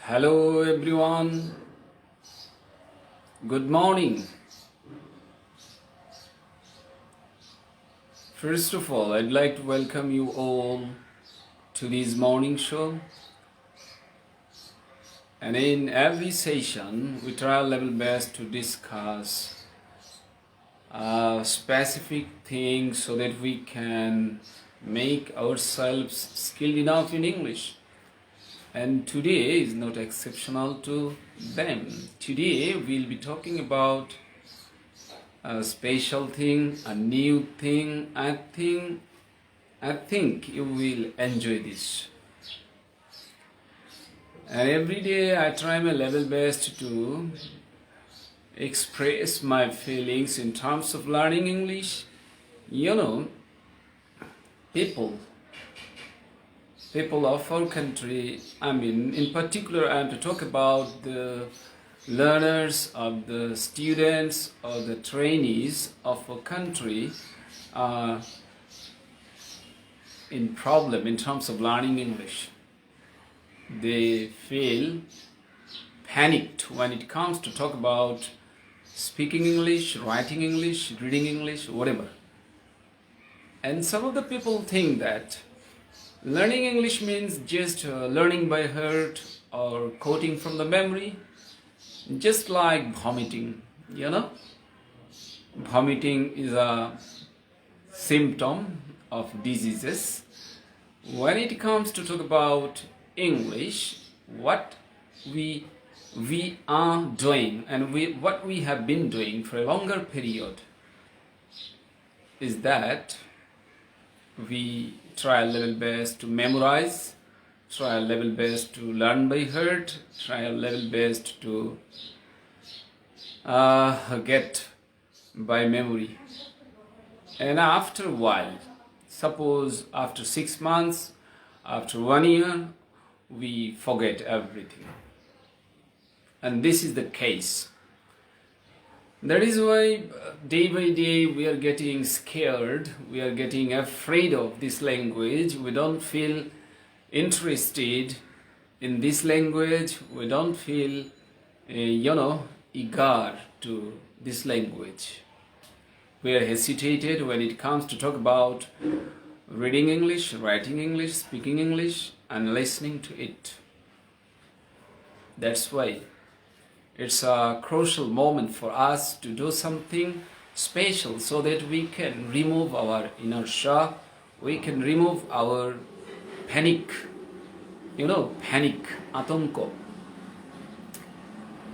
Hello everyone, good morning. First of all, I'd like to welcome you all to this morning show. And in every session, we try our level best to discuss specific things so that we can make ourselves skilled enough in English. And today is not exceptional to them. Today we'll be talking about a special thing, a new thing. I think you will enjoy this. And every day I try my level best to express my feelings in terms of learning English. You know, people of our country, in particular I am to talk about the learners or the students or the trainees of our country are in problem in terms of learning English. They feel panicked when it comes to talk about speaking English, writing English, reading English, whatever. And some of the people think that learning English means just learning by heart or quoting from the memory, just like vomiting, Vomiting is a symptom of diseases. When it comes to talk about English, what we are doing and what we have been doing for a longer period is that we try a level best to memorize, try a level best to learn by heart, try a level best to get by memory. And after a while, suppose after 6 months, after 1 year, we forget everything. And this is the case. That is why day by day we are getting scared, we are getting afraid of this language, we don't feel interested in this language, we don't feel, eager to this language. We are hesitated when it comes to talk about reading English, writing English, speaking English, and listening to it. That's why it's a crucial moment for us to do something special so that we can remove our inertia, we can remove our panic, atonko.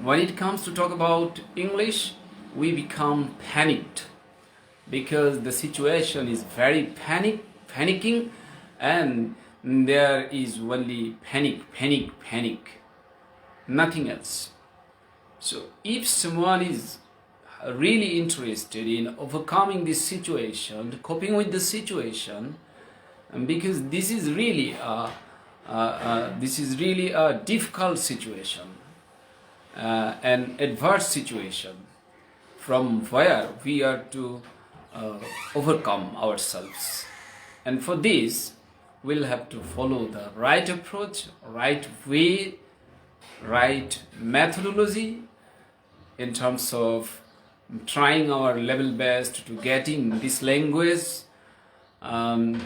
When it comes to talk about English, we become panicked because the situation is very panicking, and there is only panic, nothing else. So if someone is really interested in overcoming this situation, coping with the situation, and because this is really a difficult situation, an adverse situation, from where we are to overcome ourselves. And for this, we'll have to follow the right approach, right way, right methodology, in terms of trying our level best to getting this language, and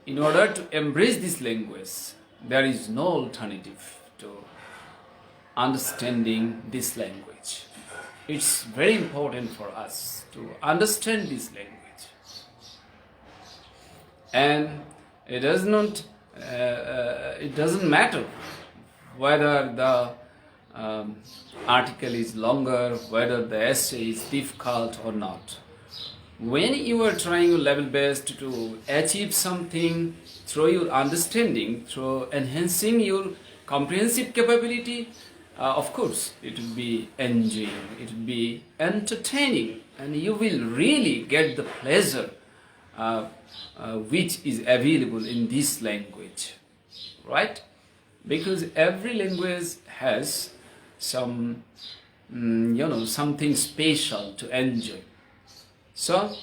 in order to embrace this language, there is no alternative to understanding this language. It's very important for us to understand this language, and it doesn't matter whether the article is longer, whether the essay is difficult or not. When you are trying your level best to achieve something through your understanding, through enhancing your comprehensive capability, of course it will be enjoying, it will be entertaining, and you will really get the pleasure which is available in this language, right? Because every language has some, something special to enjoy. So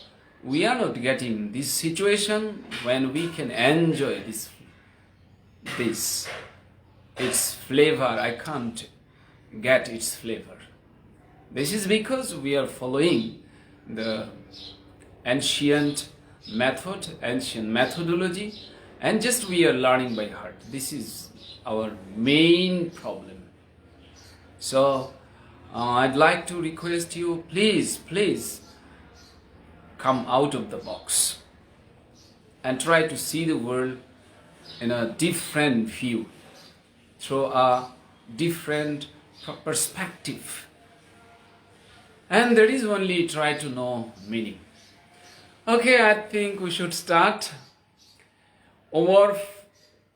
we are not getting this situation when we can enjoy this its flavor. I can't get its flavor. This is because we are following the ancient method, ancient methodology, and just we are learning by heart. This is our main problem. So I'd like to request you, please come out of the box and try to see the world in a different view, through a different perspective. And there is only try to know meaning. Okay, I think we should start. Omar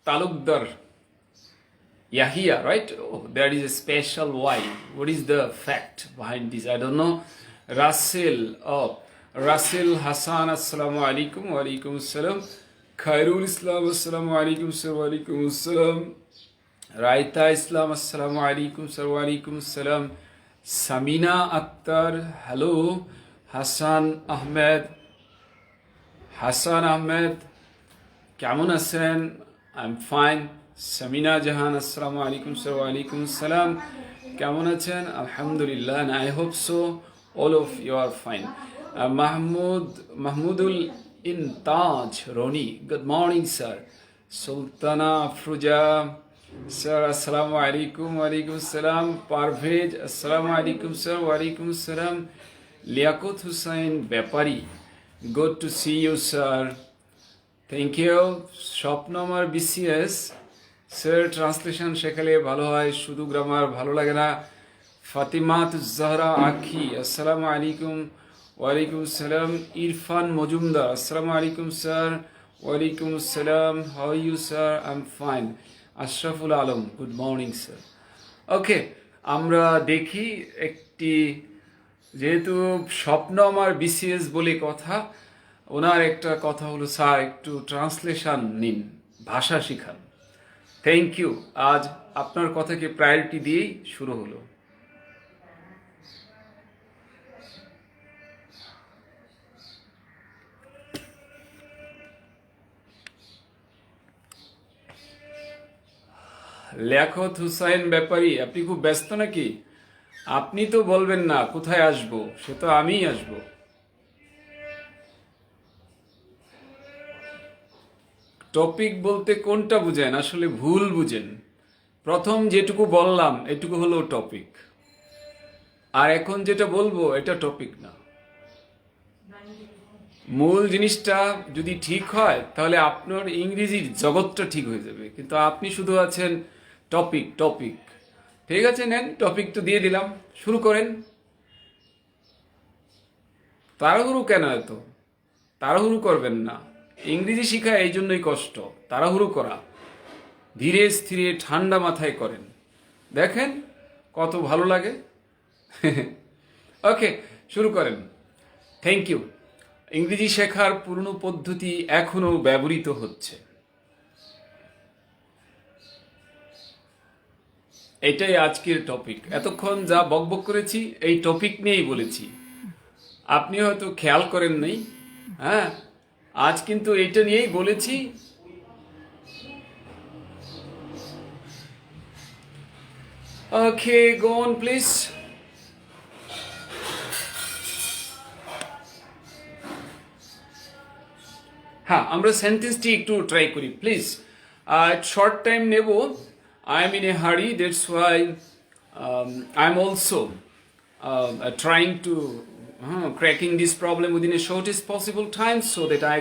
Talukdar Yahya, right? Oh, there is a special why. What is the fact behind this? I don't know. Russell Hassan, assalamu alaikum, wa alaikum assalam. Khairul Islam, assalamu alaikum, sir, wa alaikum assalam. Raita Islam, assalamu alaikum, sir, wa alaikum assalam. Samina Akhtar, hello. Hassan Ahmed, কেমন আছেন? I'm fine. Samina Jahan, assalamu alaikum, sir, wa alaikum assalam. কেমন আছেন? Alhamdulillah, and I hope so. All of you are fine. Mahmudul Intaj Roni, good morning, sir. Sultana Afruja, sir, assalamu alaikum, wa alaikum assalam. Parvez, assalamu alaikum, sir, wa alaikum assalam. Liakut Hussain Bepari, good to see you, sir. Thank you. Shop number BCS, sir, translation শেখালে ভালো হয়, শুধু grammar ভালো লাগে না। ফাতিমাত জাহরা আখি, আসসালামু আলাইকুম, ওয়া আলাইকুম আসসালাম। ইরফান মজুমদার, আসসালামু আলাইকুম স্যার, ওয়া আলাইকুম আসসালাম। How are you sir? I am fine. Ashraful Alam, good morning sir. Okay, আমরা দেখি একটি, যেহেতু স্বপ্ন আমার বিসিএস বলে কথা, ওনার একটা কথা হলো, স্যার একটু ট্রান্সলেশন নিন, ভাষা শিখান। Thank you. আজ আপনার কথাকে প্রায়োরিটি দিয়েই শুরু হলো। লিয়াকত হুসাইন ব্যাপারী, আপনি খুব ব্যস্ত নাকি? আপনি তো বলবেন না কোথায় আসবো, সে তো আমিই আসবো। টপিক বলতে কোনটা বুঝেন? আসলে ভুল বুঝেন। প্রথম যেটুকু বললাম এটুকু হলো টপিক, আর এখন যেটা বলবো এটা টপিক না। মূল জিনিসটা যদি ঠিক হয় তাহলে আপনার ইংরেজির জগৎটা ঠিক হয়ে যাবে, কিন্তু আপনি শুধু আছেন টপিক। ঠিক আছে, নেন টপিক তো দিয়ে দিলাম, শুরু করেন। তাড়াহুড়ো কেন? এত তাড়াহুড়ো করবেন না। ইংরেজি শিখা এই জন্যই কষ্ট, তাড়াহুড়ো করা। ধীরে স্থিরে ঠান্ডা মাথায় করেন, দেখেন কত ভালো লাগে। ওকে, শুরু করেন। Thank you. ইংরেজি শেখার পুরনো পদ্ধতি এখনো ব্যবহৃত হচ্ছে, এটাই আজকের টপিক। এতক্ষণ যা বকবক করেছি এই টপিক নিয়েই বলেছি, আপনি হয়তো খেয়াল করেন নাই। হ্যাঁ, আজ কিন্তু এইটা নিয়েই বলেছি। ওকে, গো অন প্লিজ। হ্যাঁ, আমরা সেন্টেন্সটি একটু ট্রাই করি প্লিজ। শর্ট টাইম নেব। I am in a hurry, that's why I'm also trying to cracking this problem within a shortest possible time so that I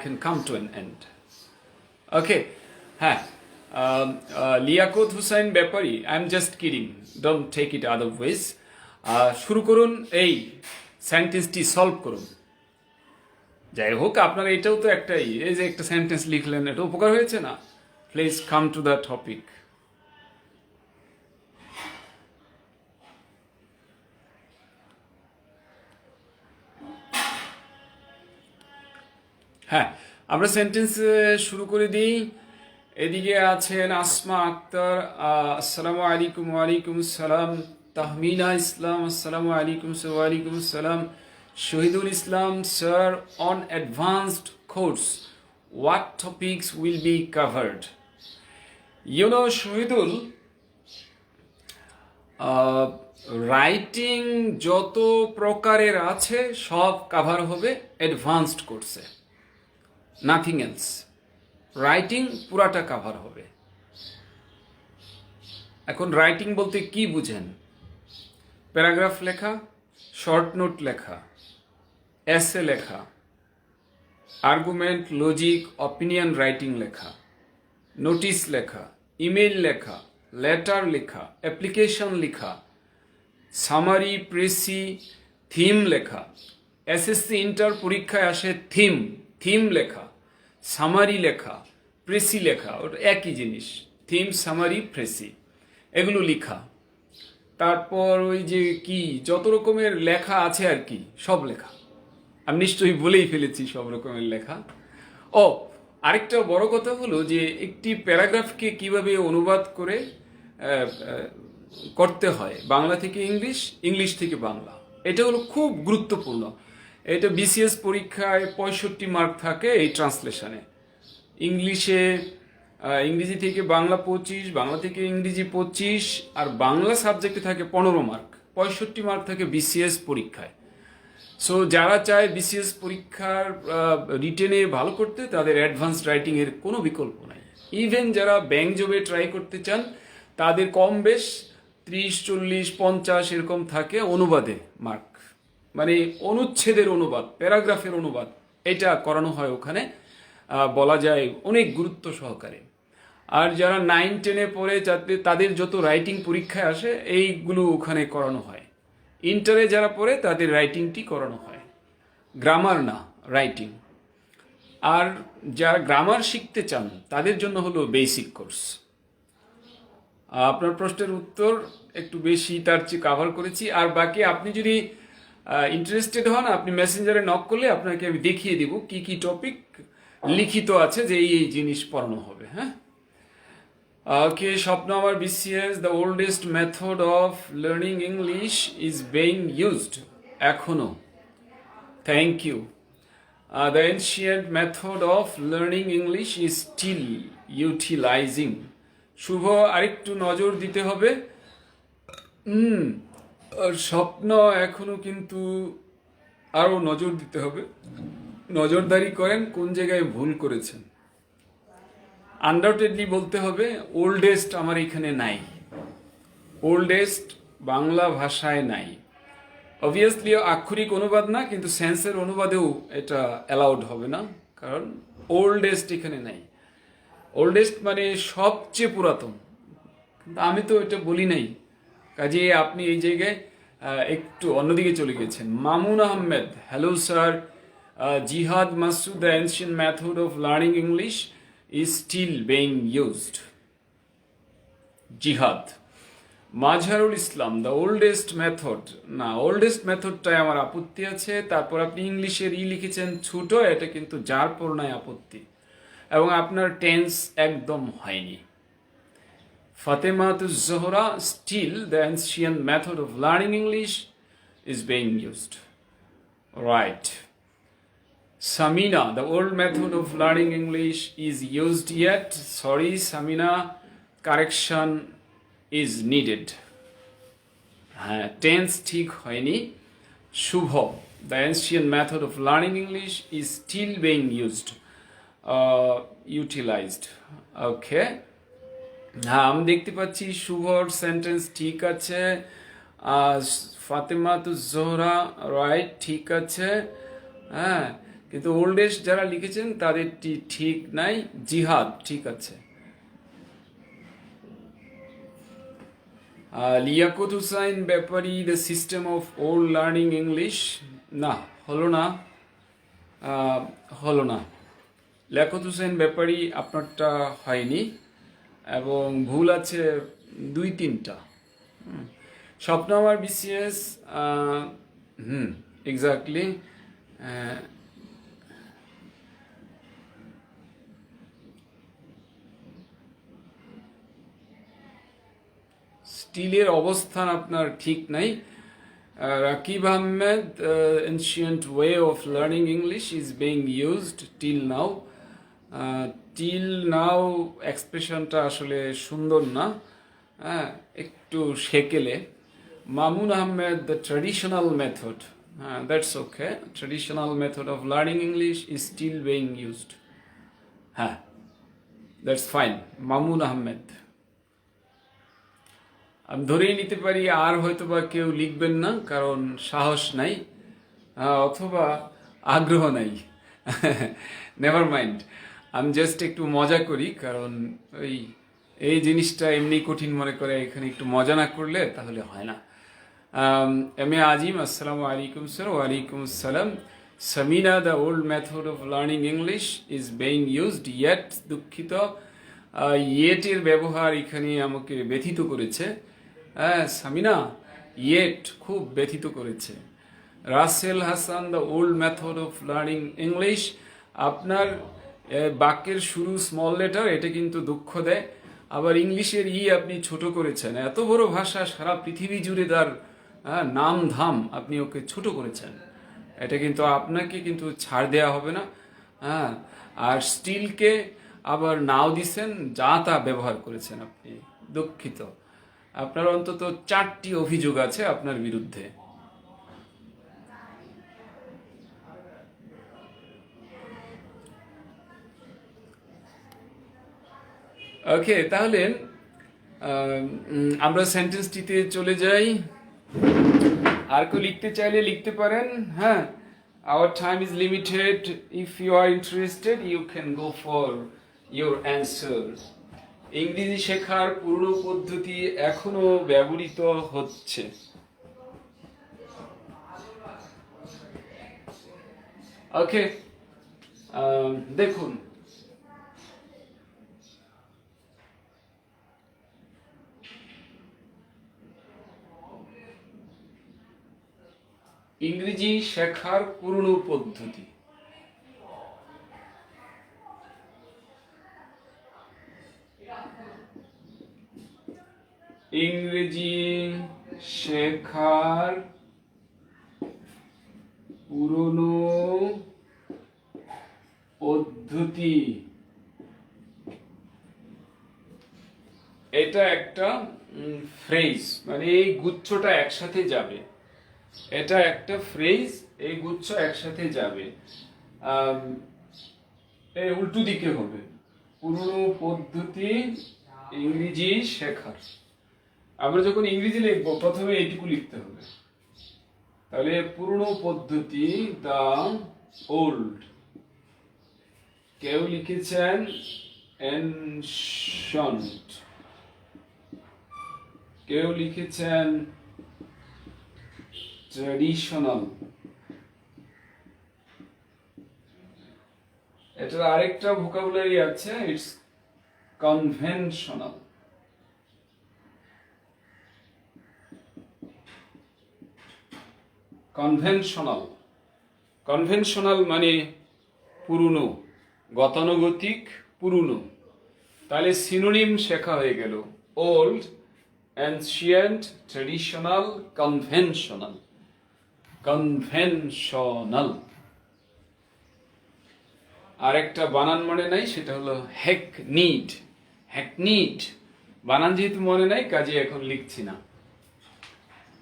can come to an end. Okay, হ্যাঁ, লিয়াকত হুসাইন ব্যাপারী, I'm just kidding, don't take it other ways. শুরু করুন, এই সেন্টেন্সটি solve করুন। যাই হোক, আপনার এটাও তো একটাই, এই যে একটা সেন্টেন্স লিখলেন, এটা উপকার হয়েছে না? Please come to the topic. হ্যাঁ, আমরা সেন্টেন্স শুরু করে দিই। এদিকে আছেন আসমা আক্তার, আসসালামু আলাইকুম। ওয়া আলাইকুম আসসালাম। তাহমিনা ইসলাম, আসসালামু আলাইকুম। ওয়া আলাইকুম আসসালাম। Shahidul Islam, sir, on advanced course what topics will be covered? Shahidul, writing যত প্রকারের আছে সব কাভার হবে অ্যাডভান্সড কোর্সে, নাথিং এলস। রাইটিং পুরাটা কাভার হবে। এখন রাইটিং বলতে কি বুঝেন? প্যারাগ্রাফ লেখা, শর্ট নোট লেখা, এসে লেখা, আর্গুমেন্ট, লজিক, অপিনিয়ন রাইটিং লেখা, নোটিশ লেখা, ইমেল লেখা, লেটার লেখা, অ্যাপ্লিকেশন লেখা, সামারি, প্রেসি, থিম লেখা। এসএসসি ইন্টার পরীক্ষায় আসে থিম লেখা, সামারি লেখা, প্রেসি লেখা, ওটা একই জিনিস। থিম, সামারি, প্রেসি, এগুলো লেখা। তারপর ওই যে কি যত রকমের লেখা আছে আর কি, সব লেখা। আমি নিশ্চয়ই বলেই ফেলেছি সব রকমের লেখা। ও, আরেকটা বড় কথা হলো যে একটি প্যারাগ্রাফকে কিভাবে অনুবাদ করে করতে হয়, বাংলা থেকে ইংলিশ, ইংলিশ থেকে বাংলা, এটা হলো খুব গুরুত্বপূর্ণ। এটা বিসিএস পরীক্ষায় 65 মার্ক থাকে এই ট্রান্সলেশনে। ইংরেজি থেকে বাংলা 25, বাংলা থেকে ইংরেজি 25, আর বাংলা সাবজেক্টে থাকে 15 মার্ক। 65 মার্ক থাকে বিসিএস পরীক্ষায়। সো যারা চায় বিসিএস পরীক্ষার রিটেনে ভালো করতে, তাদের অ্যাডভান্সড রাইটিং এর কোনো বিকল্প নাই। ইভেন যারা ব্যাংক জবে ট্রাই করতে চান, তাদের কম বেশ 30, 40, 50 এরকম থাকে অনুবাদে মার্ক, মানে অনুচ্ছেদের অনুবাদ, প্যারাগ্রাফের অনুবাদ, এটা করানো হয় ওখানে, বলা যায় অনেক গুরুত্ব সহকারে। আর যারা 9, 10-এ পড়ে, যাতে তাদের যত রাইটিং পরীক্ষায় আসে এইগুলো ওখানে করানো হয়। ইন্টারে যারা পড়ে তাদের রাইটিংটি করানো হয়, গ্রামার না, রাইটিং। আর যারা গ্রামার শিখতে চান তাদের জন্য হলো বেসিক কোর্স। আপনার প্রশ্নের উত্তর একটু বেশি তার চেয়ে কাভার করেছি। আর বাকি আপনি যদি ইন্টারেস্টেড হন, আপনি মেসেঞ্জারে নক করলে আপনাকে আমি দেখিয়ে দিব কি কি টপিক লিখিত আছে যে এই জিনিস পড়ানো হবে। হ্যাঁ, ওকে। স্বপ্ন আমার BCS, the oldest method of learning English is being used. এখনো, thank you. The ancient method of learning English is still utilising. Shuvo, আরেকটু নজর দিতে হবে। আর স্বপ্ন, এখনো কিন্তু আরো নজর দিতে হবে। নজরদারি করেন কোন জায়গায় ভুল করেছেন। আনডাউটেডলি বলতে হবে ওল্ডেস্ট আমার এখানে নাই, ওল্ডেস্ট বাংলা ভাষায় নাই। অবভিয়াসলি আক্ষরিক অনুবাদ না, কিন্তু সেন্সের অনুবাদেও এটা অ্যালাউড হবে না, কারণ ওল্ডেস্ট এখানে নাই। ওল্ডেস্ট মানে সবচেয়ে পুরাতন, কিন্তু আমি তো এটা বলি নাই। কাজে আপনি এই জায়গায় একটু অন্যদিকে চলে গেছেন। Mamun Ahmed, hello sir. Jihad Masud, the ancient method of learning English is still being used. Jihad. Mazharul Islam, the oldest method, না, ওল্ডেস্ট মেথডটায় আমার আপত্তি আছে। তারপর আপনি ইংলিশের লিখেছেন ছোট, এটা কিন্তু যার পর নাই আপত্তি, এবং আপনার টেন্স একদম হয়নি। Fatematuz Zohra, still the ancient method of learning English is being used, right. Samina, the old method of learning English is used yet. Sorry, Samina, correction is needed. Tense ঠিক হয়নি। শুভ, the ancient method of learning English is still being used, utilized. Okay. হ্যাঁ, আমি দেখতে পাচ্ছি শুভর sentence ঠিক আছে। Fatematuz Zohra, right, ঠিক আছে। হ্যাঁ, কিন্তু ওল্ডেস্ট যারা লিখেছেন তাদেরটি ঠিক নাই। জিহাদ ঠিক আছে। Liaquat Hussain Bepari, the system of old learning English, না, হলো না। লিয়াকত হুসাইন ব্যাপারী, আপনারটা হয়নি, এবং ভুল আছে 2-3টা। স্বপ্ন আমার বিসিএস, এক্স্যাক্টলি। স্টিলের অবস্থান আপনার ঠিক নাই। Rakib Ahmed, ancient way of learning English is being used till now. Till now এক্সপ্রেশনটা আসলে সুন্দর না, হ্যাঁ, একটু সেকেলে। Mamun Ahmed, the traditional method, হ্যাঁ, that's okay, traditional method of learning English is still being used, হ্যাঁ, দ্যাটস ফাইন। মামুন আহমেদ, আমি ধরেই নিতে পারি আর হয়তো বা কেউ লিখবেন না, কারণ সাহস নাই, অথবা আগ্রহ নাই। নেভার মাইন্ড, আমি জাস্ট একটু মজা করি, কারণ এই জিনিসটা এমনি কঠিন মনে করে এখানে একটু মজা না করলে তাহলে হয় না। এম এ আজিম, আসসালামু আলাইকুম স্যার। ওয়ালাইকুম আসসালাম। Samina, the old method of learning English is being used yet, দুঃখিত, ইয়েটের ব্যবহার এখানে আমাকে ব্যথিত করেছে। হ্যাঁ সামিনা, ইয়েট খুব ব্যথিত করেছে। Rasel Hasan, the old method of learning English, আপনার বাক্যের শুরু স্মল লেটার, এটা কিন্তু দুঃখ দেয়। আবার ইংলিশের আপনি ছোট করেছেন, এত বড় ভাষা, সারা পৃথিবী জুড়ে তার নাম ধাম, আপনি ওকে ছোট করেছেন, এটা কিন্তু আপনাকে কিন্তু ছাড় দেওয়া হবে না। হ্যাঁ, আর স্টিলকে আবার নাও দিছেন, যা তা ব্যবহার করেছেন আপনি, দুঃখিত। আপনার অন্তত 4টি অভিযোগ আছে আপনার বিরুদ্ধে। ওকে, তাহলে আমরা সেন্টেন্সটিতে চলে যাই। আর কেউ লিখতে চাইলে লিখতে পারেন, হ্যাঁ, our time is limited, if you are interested you can go for your answer. ইংরেজি শেখার পুরনো পদ্ধতি এখনো ব্যবহৃত হচ্ছে। ওকে, দেখুন, ইংরেজি শেখার পুরনো পদ্ধতি, ইংরেজি শেখার পুরনো পদ্ধতি, এটা একটা ফ্রেজ, মানে এই গুচ্ছটা একসাথে যাবে, এটা একটা ফ্রেজ, এই গুচ্ছ একসাথে যাবে, এই উল্টো দিকে হবে, পুরনো পদ্ধতি ইংরেজি শেখার। আমরা যখন ইংরেজি লিখবো প্রথমে এইটুকু লিখতে হবে, তাহলে পুরনো পদ্ধতি, দ্য ওল্ড, কেউ লিখেছেন এনশন্ট, কেউ লিখেছেন ট্রেডিশনাল, এটার আরেকটা ভোকাবুলারি আছে, ইটস কনভেনশনাল। কনভেনশনাল, কনভেনশনাল মানে পুরনো, গতানুগতিক, পুরনো। তাহলে সিনোনিম শেখা হয়ে গেল, old, ancient, traditional, conventional. Conventional. আরেকটা বানান মনে নাই, সেটা হলো হ্যাকনিড। হ্যাকনিড বানান যেহেতু মনে নাই, কাজে এখন লিখছি না।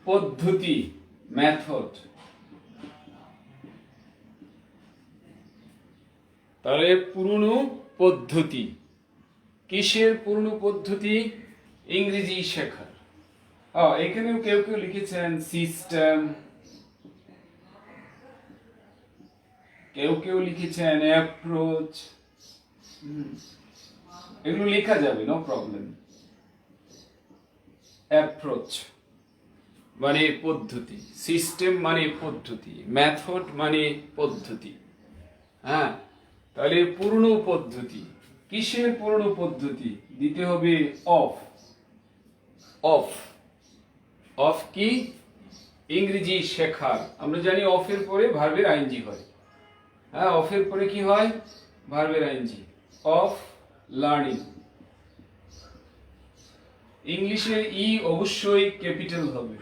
পদ্ধতি, মেথড, তাহলে পুরনো পদ্ধতি, কিসের পুরনো পদ্ধতি? ইংরেজি শেখার। এখানেও কেউ কেউ লিখেছেন সিস্টেম, কেউ কেউ লিখেছেন অ্যাপ্রোচ, এগুলো লেখা যাবে, নো প্রবলেম। অ্যাপ্রোচ মানে পদ্ধতি, সিস্টেম মানে পদ্ধতি, মেথড মানে পদ্ধতি। হ্যাঁ, তাহলে পুরনো পদ্ধতি, কিসের পুরনো পদ্ধতি? দিতে হবে অফ। অফ, অফ কি? ইংরেজি শেখার। আমরা জানি অফের পরে ভার্বের আইএনজি হয়। হ্যাঁ, অফের পরে কি হয়? ভার্বের আইএনজি। Of learning. ইংলিশের অবশ্যই ক্যাপিটাল হবে,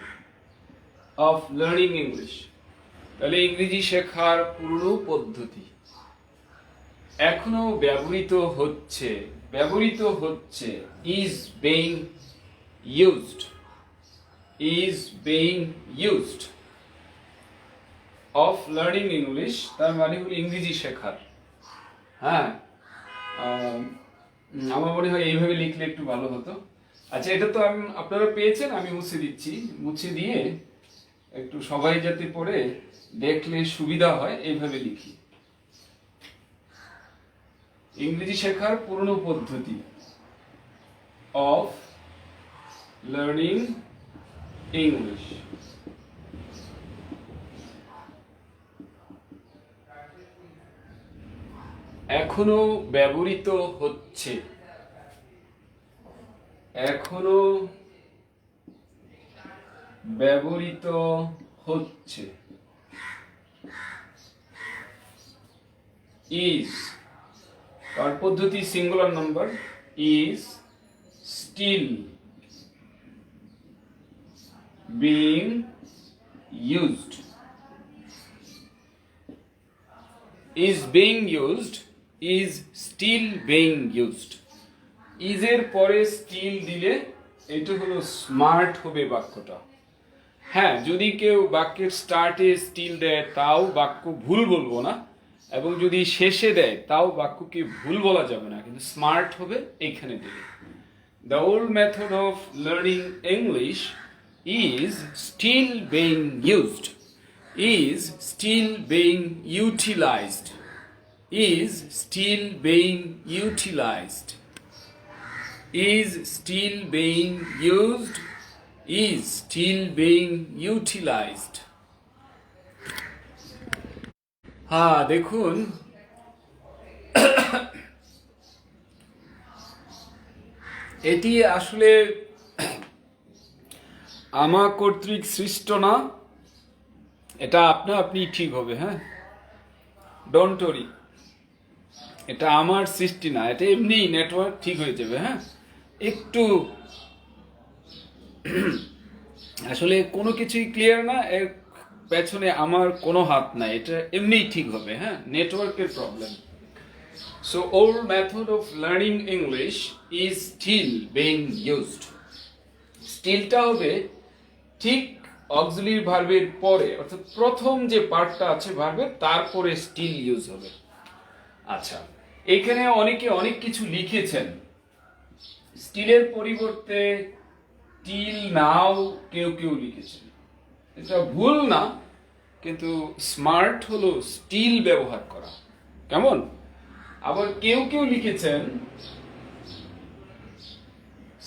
অফ লার্নিং ইংলিশ। তাহলে ইংরেজি শেখার পুরনো পদ্ধতি। এখনো ব্যবহৃত হচ্ছে, ব্যবহৃত হচ্ছে, is being used, is being used of learning English, তার মানে হলো ইংরেজি শেখার। হ্যাঁ, আমার মনে হয় এইভাবে লিখলে একটু ভালো হতো। আচ্ছা, এটা তো আপনারা পেয়েছেন, আমি মুছে দিচ্ছি। মুছে দিয়ে একটু সবাই যাতে পড়ে দেখলে সুবিধা হয় এইভাবে লিখি। ইংরেজি শেখার পুরনো পদ্ধতি অফ লার্নিং ইংলিশ। এখনো ব্যবহৃত হচ্ছে, এখনো ব্যবহৃত হচ্ছে, ইজ, কার পদ্ধতি singular number, is still being used, is being used, is still being used। ইজের পরে স্টিল দিলে এটা হলো স্মার্ট হবে বাক্যটা। হ্যাঁ, যদি কেউ বাক্যের স্টার্টে স্টিল দেয় তাও বাক্য ভুল বলবো না, এবং যদি শেষে দেয় তাও বাক্যকে ভুল বলা যাবে না, কিন্তু স্মার্ট হবে এইখানে দিলে। The old method of learning English is still being used, is still being utilized, is still being utilized, is still being used, is still being utilized। হ্যাঁ, দেখুন এটি আসলে আমার কর্তৃক সৃষ্ট না, এটা আপনি ঠিক হবে। হ্যাঁ, ডোন্ট ওরি, এটা আমার সৃষ্টি না, এটা এমনি নেটওয়ার্ক ঠিক হয়ে যাবে। হ্যাঁ, একটু আসলে কোনো কিছুই ক্লিয়ার না, এর পেছনে আমার কোনো হাত নাই, এটা এমনিই ঠিক হবে। হ্যাঁ, নেটওয়ার্কের problem. So old method of learning English is still being used. স্টিলটা হবে ঠিক অক্সিলারি ভার্বের পরে, অর্থাৎ প্রথম যে পার্টটা আছে ভার্বের তারপরে স্টিল ইউজ হবে। আচ্ছা, এখানে অনেকে অনেক কিছু লিখেছেন, স্টিলের পরিবর্তে টিল নাও কেউ কেউ লিখেছেন। এটা ভুল না, কিন্তু স্মার্ট হলো স্টিল ব্যবহার করা। কেমন? আবার কেউ কেউ লিখেছেন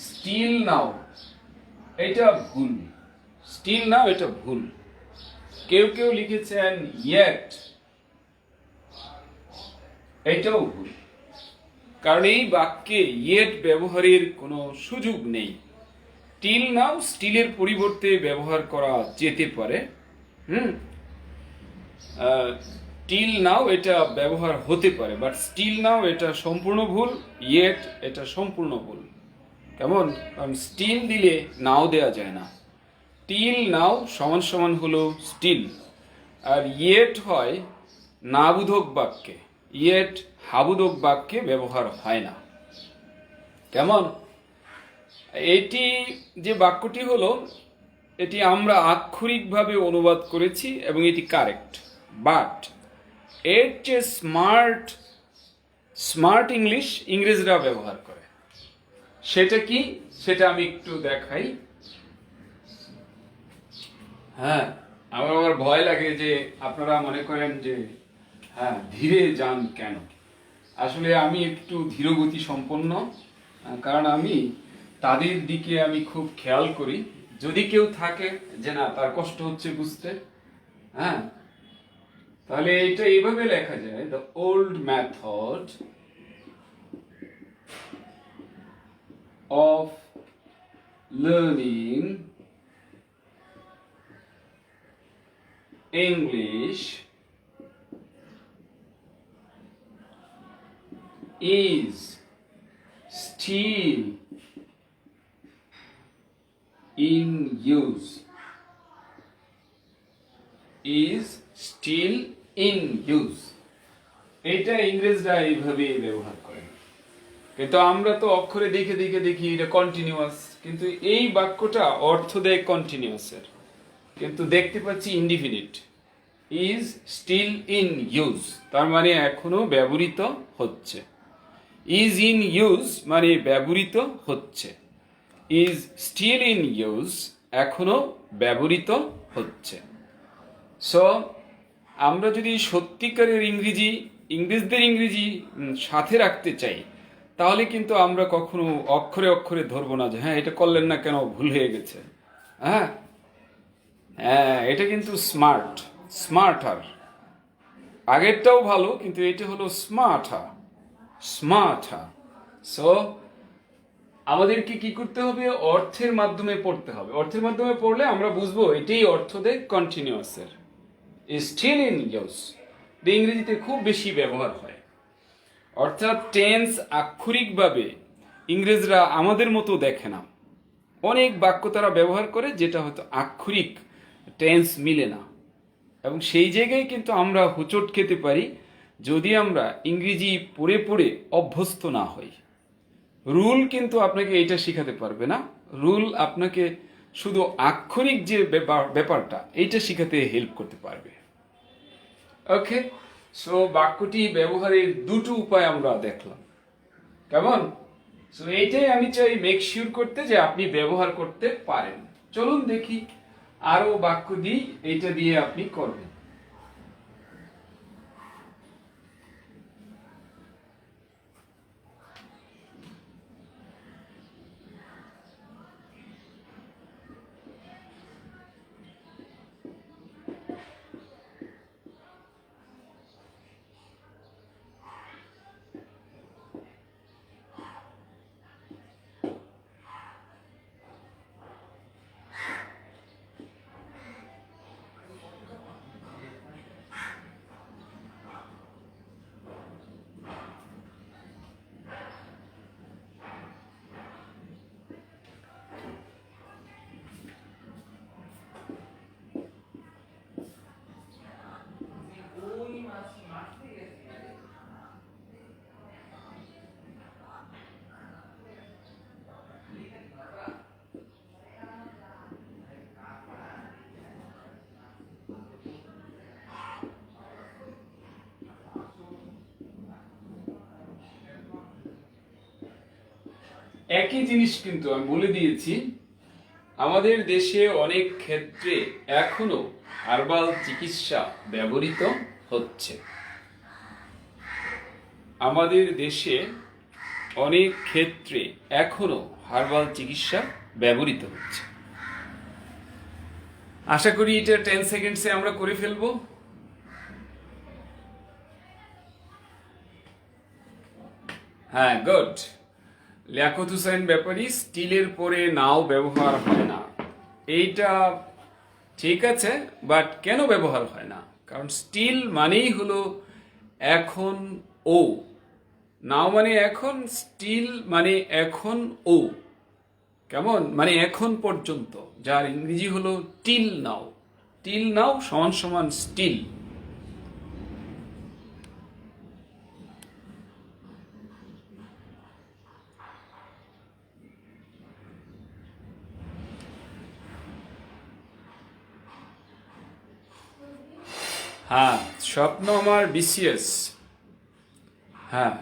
স্টিল নাও, এটা ভুল। স্টিল নাও এটা ভুল। কেউ কেউ লিখেছেন ইয়েট, এটাও ভুল, কারণ এই বাক্যে ইয়েট ব্যবহারের কোনো সুযোগ নেই। টিল নাও স্টিলের পরিবর্তে ব্যবহার করা যেতে পারে। টিল নাও এটা ব্যবহার হতে পারে, বাট স্টিল নাও এটা সম্পূর্ণ ভুল, ইয়েট এটা সম্পূর্ণ ভুল। কেমন? কারণ স্টিল দিলে নাও দেয়া যায় না। টিল নাও সমান সমান হলো স্টিল, আর ইয়েট হয় নাবোধক বাক্যে, ইয়েট হাবোধক বাক্যে ব্যবহার হয় না। কেমন? এটি যে বাক্যটি হলো, এটি আমরা আক্ষরিকভাবে অনুবাদ করেছি এবং এটি কারেক্ট, বাট এর যে স্মার্ট ইংলিশ ইংরেজরা ব্যবহার করে, সেটা কি সেটা আমি একটু দেখাই। হ্যাঁ, আমার ভয় লাগে যে আপনারা মনে করেন যে হ্যাঁ ধীরে যান কেন। আসলে আমি একটু ধীরগতি সম্পন্ন, কারণ আমি তাদের দিকে আমি খুব খেয়াল করি। যদি কেউ থাকে যে না তার কষ্ট হচ্ছে বুঝতে, হ্যাঁ, তাহলে এটা এইভাবে লেখা যায়, the old method of learning English is still in use, is still in use। এইটা ইংরেজরা এইভাবে ব্যবহার করে, কিন্তু আমরা তো অক্ষরে দেখে দেখে দেখি এটা কন্টিনিউয়াস, কিন্তু এই বাক্যটা অর্থ দেয় কন্টিনিউয়াসের, কিন্তু দেখতে পাচ্ছি indefinite. Is still in use, তার মানে এখনো ব্যবহৃত হচ্ছে। ইজ ইন ইউজ মানে ব্যবহৃত হচ্ছে। ইজ স্টিল ইন ইউজ এখনো ব্যবহৃত হচ্ছে। সো আমরা যদি সত্যিকারের ইংরেজদের ইংরেজি সাথে রাখতে চাই, তাহলে কিন্তু আমরা কখনো অক্ষরে অক্ষরে ধরবো না যে হ্যাঁ এটা করলেন না কেন, ভুল হয়ে গেছে। হ্যাঁ হ্যাঁ, এটা কিন্তু স্মার্টার। আগেরটাও ভালো, কিন্তু এটা হলো স্মার্টার। সো আমাদেরকে কি করতে হবে? অর্থের মাধ্যমে পড়তে হবে। অর্থের মাধ্যমে পড়লে আমরা বুঝবো এটাই অর্থ দেয় কন্টিনিউয়াসের। স্টিল ইন ইউজ ইংরেজিতে খুব বেশি ব্যবহার হয়। অর্থাৎ টেন্স আক্ষরিকভাবে ইংরেজরা আমাদের মতো দেখে না। অনেক বাক্য তারা ব্যবহার করে যেটা হয়তো আক্ষরিক টেন্স মিলে না, এবং সেই জায়গায় কিন্তু আমরা হোঁচট খেতে পারি যদি আমরা ইংরেজি পড়ে পড়ে অভ্যস্ত না হই। রুল কিন্তু আপনাকে এটা শেখাতে পারবে না। রুল আপনাকে শুধু আক্ষরিক যে ব্যাপারটা এইটা শেখাতে হেল্প করতে পারবে। ওকে, সো বাক্যটি ব্যবহারের দুটো উপায় আমরা দেখলাম, কেমন? সো এইটাই আমি চাই মেক শিওর করতে যে আপনি ব্যবহার করতে পারেন। চলুন দেখি আরো বাক্য দিই, এইটা দিয়ে আপনি করবেন। একই জিনিস কিন্তু আমি বলে দিয়েছি, আমাদের দেশে অনেক ক্ষেত্রে এখনো হার্বাল চিকিৎসা ব্যবহৃত হচ্ছে। আমাদের দেশে অনেক ক্ষেত্রে এখনো হার্বাল চিকিৎসা ব্যবহৃত হচ্ছে। আশা করি এটা 10 সেকেন্ডসে আমরা করে ফেলবো। হ্যাঁ, গুড। লিয়াকত হুসাইন ব্যাপারী, স্টিলের পরে নাও ব্যবহার হয় না। এইটা ঠিক আছে, বাট কেন ব্যবহার হয় না? কারণ স্টিল মানেই হলো এখন ও, নাও মানে এখন, স্টিল মানে এখন ও, কেমন? মানে এখন পর্যন্ত, যার ইংরেজি হলো টিল নাও। টিল নাও সমান সমান স্টিল। হ্যাঁ, স্বপ্ন আমার বিসিএস। হ্যাঁ,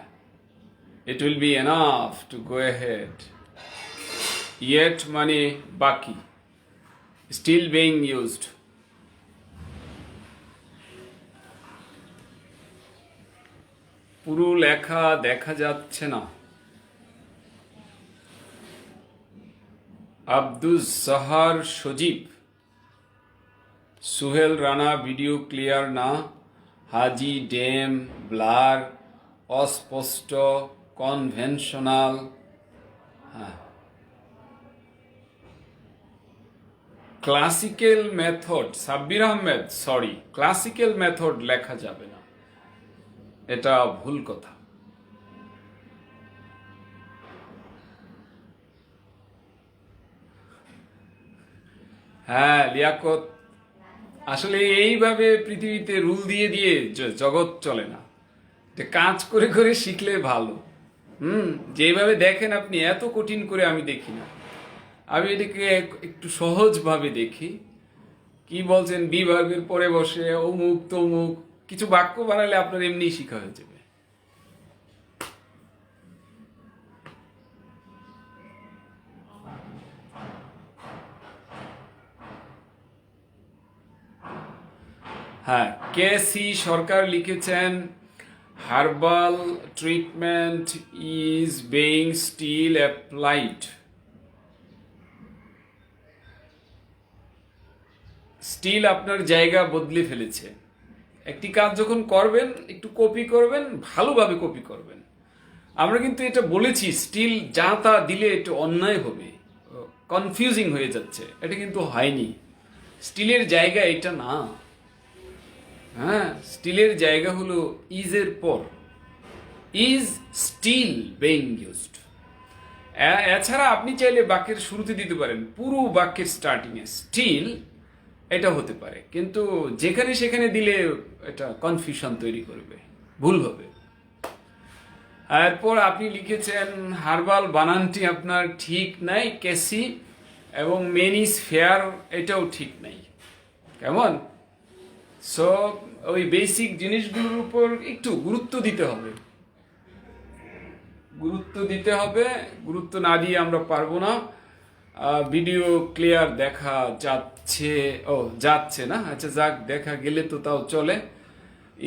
it will be enough to go ahead. Yet মানে বাকি, still being used. পুরো লেখা দেখা যাচ্ছে না। আব্দুস সাহার সজীব। সুহেল রানা, ভিডিও ক্লিয়ার না। হাজি ডেম, ব্লার, অস্পষ্ট, কনভেনশনাল। হ্যাঁ, classical method, Sabbir Ahmed, sorry, classical method লেখা যাবে না, এটা ভুল কথা। হ্যাঁ লিয়াকত, আসলে এইভাবে পৃথিবীতে রুল দিয়ে দিয়ে জগৎ চলে না। যে কাজ করে করে শিখলে ভালো। যেভাবে দেখেন আপনি, এত কঠিন করে আমি দেখি না, আমি এটাকে একটু সহজভাবে দেখি। কি বলছেন, বিভাগের পরে বসে অমুক তমুক কিছু বাক্য বানালে আপনার এমনি শিখা হয়ে যাবে। হ্যাঁ, কে সি সরকার লিখেছেন, herbal treatment is being still applied. Still আপনার জায়গা বদলে ফেলেছে। একটি কাজ যখন করবেন, একটু কপি করবেন, ভালোভাবে কপি করবেন। আমরা কিন্তু এটা বলেছি, স্টিল যা তা দিলে এটা অন্যায় হবে, কনফিউজিং হয়ে যাচ্ছে, এটা কিন্তু হয়নি। স্টিলের জায়গা এটা না। হ্যাঁ, স্টিলের জায়গা হলো ইজের পর, ইজ স্টিল বেইং ইউজড। এছাড়া আপনি চাইলে বাক্যের শুরুতে দিতে পারেন, পুরো বাক্যের স্টার্টিংয়ে স্টিল, এটা হতে পারে, কিন্তু যেখানে সেখানে দিলে এটা কনফিউশন তৈরি করবে, ভুল হবে। এরপর আপনি লিখেছেন হার্বাল বানানটি আপনার ঠিক নাই কেসি, এবং মেন ইজ ফেয়ার এটাও ঠিক নাই। কেমন? সো ওই বেসিক জিনিসগুলোর উপর একটু গুরুত্ব দিতে হবে, গুরুত্ব না দিয়ে আমরা পারবো না। ভিডিও ক্লিয়ার দেখা যাচ্ছে না, আচ্ছা যাক, দেখা গেলে তো তাও চলে।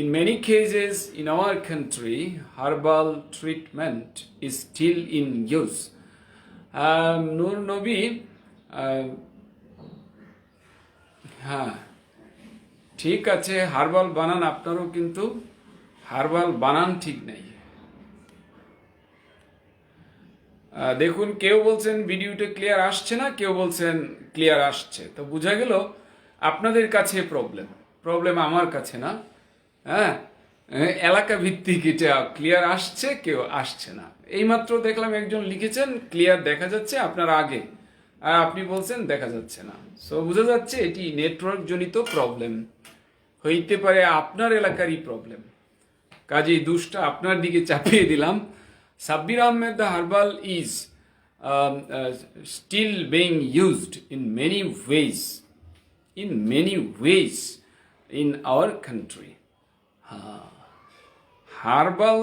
In many cases in our country, herbal treatment is still in use. নূর নবী, হ্যাঁ ঠিক আছে, হার্বাল বানান আপনারও, কিন্তু হার্বাল বানান ঠিক নেই। দেখুন, কেউ বলছেন ভিডিওটা ক্লিয়ার আসছে না, কেউ বলছেন ক্লিয়ার আসছে, তো বোঝা গেল আপনাদের কাছে প্রবলেম আমার কাছে না। হ্যাঁ, এলাকা ভিত্তিক এটা ক্লিয়ার আসছে, কেউ আসছে না। এইমাত্র দেখলাম একজন লিখেছেন ক্লিয়ার দেখা যাচ্ছে আপনার আগে, আর আপনি বলছেন দেখা যাচ্ছে না। সো বোঝা যাচ্ছে এটি নেটওয়ার্ক জনিত প্রবলেম হইতে পারে, আপনার এলাকারই প্রবলেম। কাজেই দুষ্টা আপনার দিকে চাপিয়ে দিলাম। Sabbir Ahmed, the herbal is still being used in many ways in our country. Herbal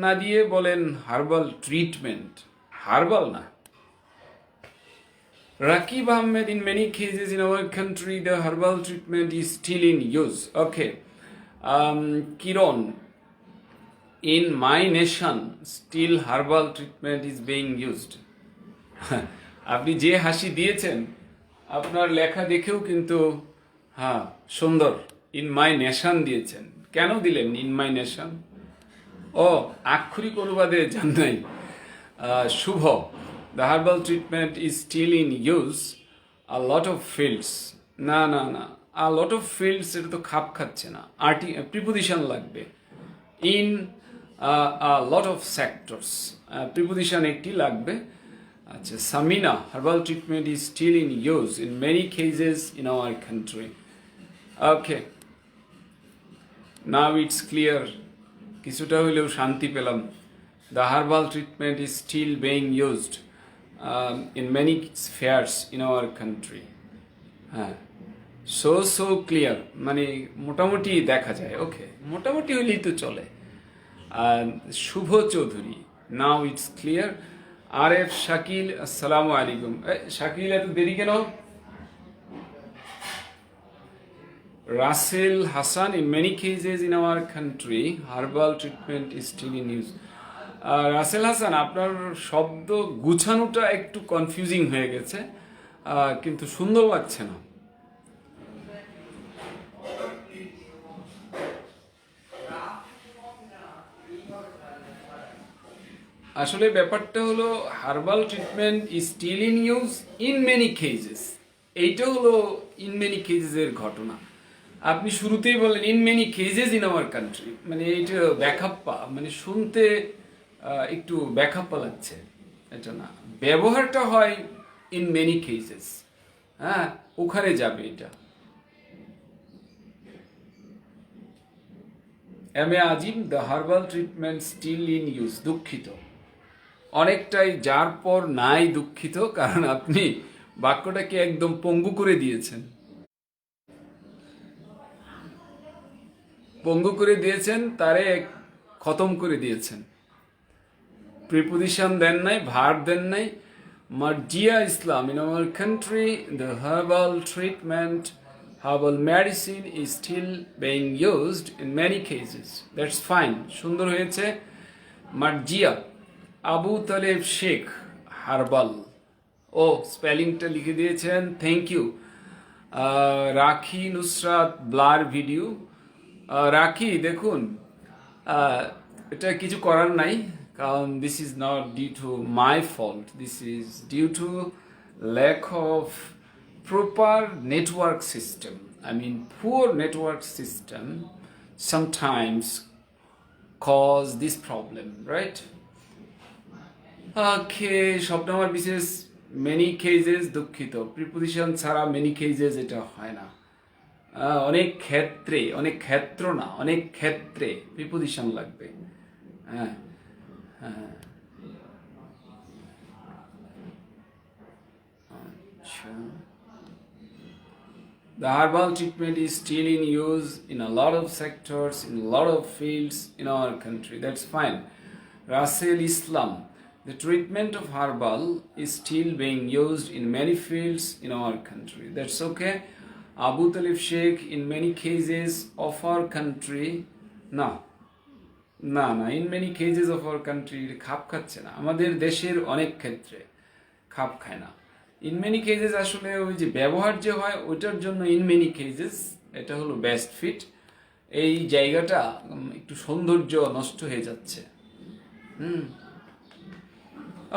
না দিয়ে বলেন হার্বাল ট্রিটমেন্ট, হার্বাল না। Rakib Ahmed, in many cases in our country the herbal treatment is still in use. Okay. Kiron, in my nation still herbal treatment is being used. আপনি যে হাসি দিয়েছেন আপনার লেখা দেখেও কিন্তু হ্যাঁ সুন্দর, ইন মাই নেশন দিয়েছেন। কেন দিলেন ইন মাই নেশন? ও আক্ষরিক অনুবাদে জান নাই। Shuvo, the herbal treatment is still in use a lot of fields. না না না, আ লট অফ ফিল্ডস এটা তো খাপ খাচ্ছে না, প্রিপোজিশন লাগবে। In a lot of sectors, preposition একটি লাগবে। আচ্ছা, Samina, herbal treatment is still in use in many cases in our country. Okay, now it's clear, কিছুটা হইলেও শান্তি পেলাম। The herbal treatment is still being used in many spheres in our country. হ্যাঁ, so clear, মানে মোটামুটি দেখা যায়। ওকে, মোটামুটি হইলেই তো চলে। Shuvo Chowdhury, now it's clear. R F Shakil, আসসালামু আলাইকুম। শাকিল, এত দেরি কেন? Rasel Hasan, in many cases in our country herbal treatment is still in use. Rasel Hasan, আপনার শব্দ গুছানোটা একটু কনফিউজিং হয়ে গেছে, কিন্তু সুন্দর লাগছে না। আসলে ব্যাপারটা হলো herbal treatment is still in use in many cases, এইটা হলো ইন মেনি কেসেসের ঘটনা। আপনি শুরুতেই বলেন in many cases in our country, মানে এইটা ব্যাখাপ্পা, মানে শুনতে একটু ব্যাখাপ্পা লাগছে, এটা না। ব্যবহারটা হয় ইন মেনি কেসেস, হ্যাঁ ওখানে যাবে এটা। M A Azim, the herbal treatment still in use. দুঃখিত, অনেকটাই যার পর নাই দুঃখিত, কারণ আপনি বাক্যটাকে একদম পঙ্গু করে দিয়েছেন। পঙ্গু করে দিয়েছেন, তারে খতম করে দিয়েছেন। প্রিপোজিশন দেন নাই, ভার দেন নাই। Marjia Islam, in our country the herbal treatment, herbal medicine is still being used in many cases. That's fine, সুন্দর হয়েছে। মার্জিয়া, আবু তালেব শেখ, হার্বাল। ও, স্পেলিংটা লিখে দিয়েছেন, থ্যাংক ইউ। রাখি নুসরাত, ব্লার ভিডিও। রাখি, দেখুন, এটা কিছু করার নাই, কারণ this is not due to my fault, this is due to lack of proper network system. I mean, poor network system sometimes cause this problem, right? Okay, শব্দ আমার বিশেষ many cases, দুঃখিত, প্রিপোজিশন ছাড়া many cases এটা হয় না। অনেক ক্ষেত্রে, অনেক ক্ষেত্র না, অনেক ক্ষেত্রে প্রিপোজিশন লাগবে। হ্যাঁ হ্যাঁ, আচ্ছা। The herbal treatment is still in use in a lot of sectors, in a lot of fields in our country. That's fine. Rasul Islam, the treatment of herbal is still being used in many fields in our country. That's okay. Abu Talib Sheikh, in many cases of our country, no. না না, in many কেজেস of our country খাপ খাচ্ছে না, আমাদের দেশের অনেক ক্ষেত্রে খাপ খায় না। ইন মেনি কেজেস আসলে ওই যে ব্যবহার যে হয় ওইটার জন্য ইন মেনি কেজেস এটা হলো বেস্ট ফিট। এই জায়গাটা একটু সৌন্দর্য নষ্ট হয়ে যাচ্ছে।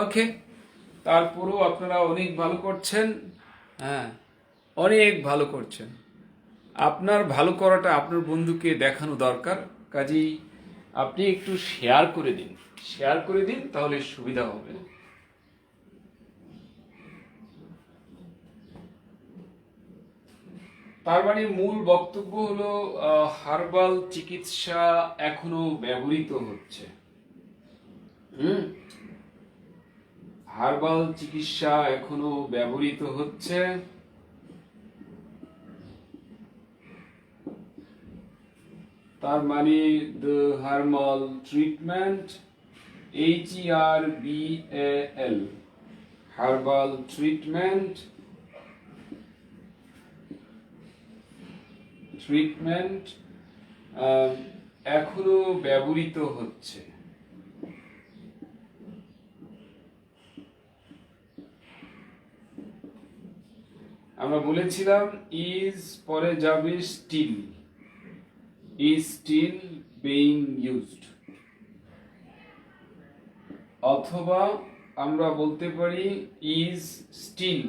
ওকে, তারপরেও আপনারা অনেক ভালো করছেন। হ্যাঁ, অনেক ভালো করছেন। আপনার ভালো করাটা আপনার বন্ধুকে দেখানো দরকার, কাজেই আপনি একটু শেয়ার করে দিন, শেয়ার করে দিন, তাহলে সুবিধা হবে। তার মানে মূল বক্তব্য হলো হার্বাল চিকিৎসা এখনো ব্যবহৃত হচ্ছে। হার্বাল চিকিৎসা এখনো ব্যবহৃত হচ্ছে। তার মানে the herbal treatment, HERBAL, herbal treatment এখনো ব্যবহৃত হচ্ছে। আমরা বলেছিলাম ইজ পরে যাবে still, is still being used, অথবা আমরা বলতে পারি is still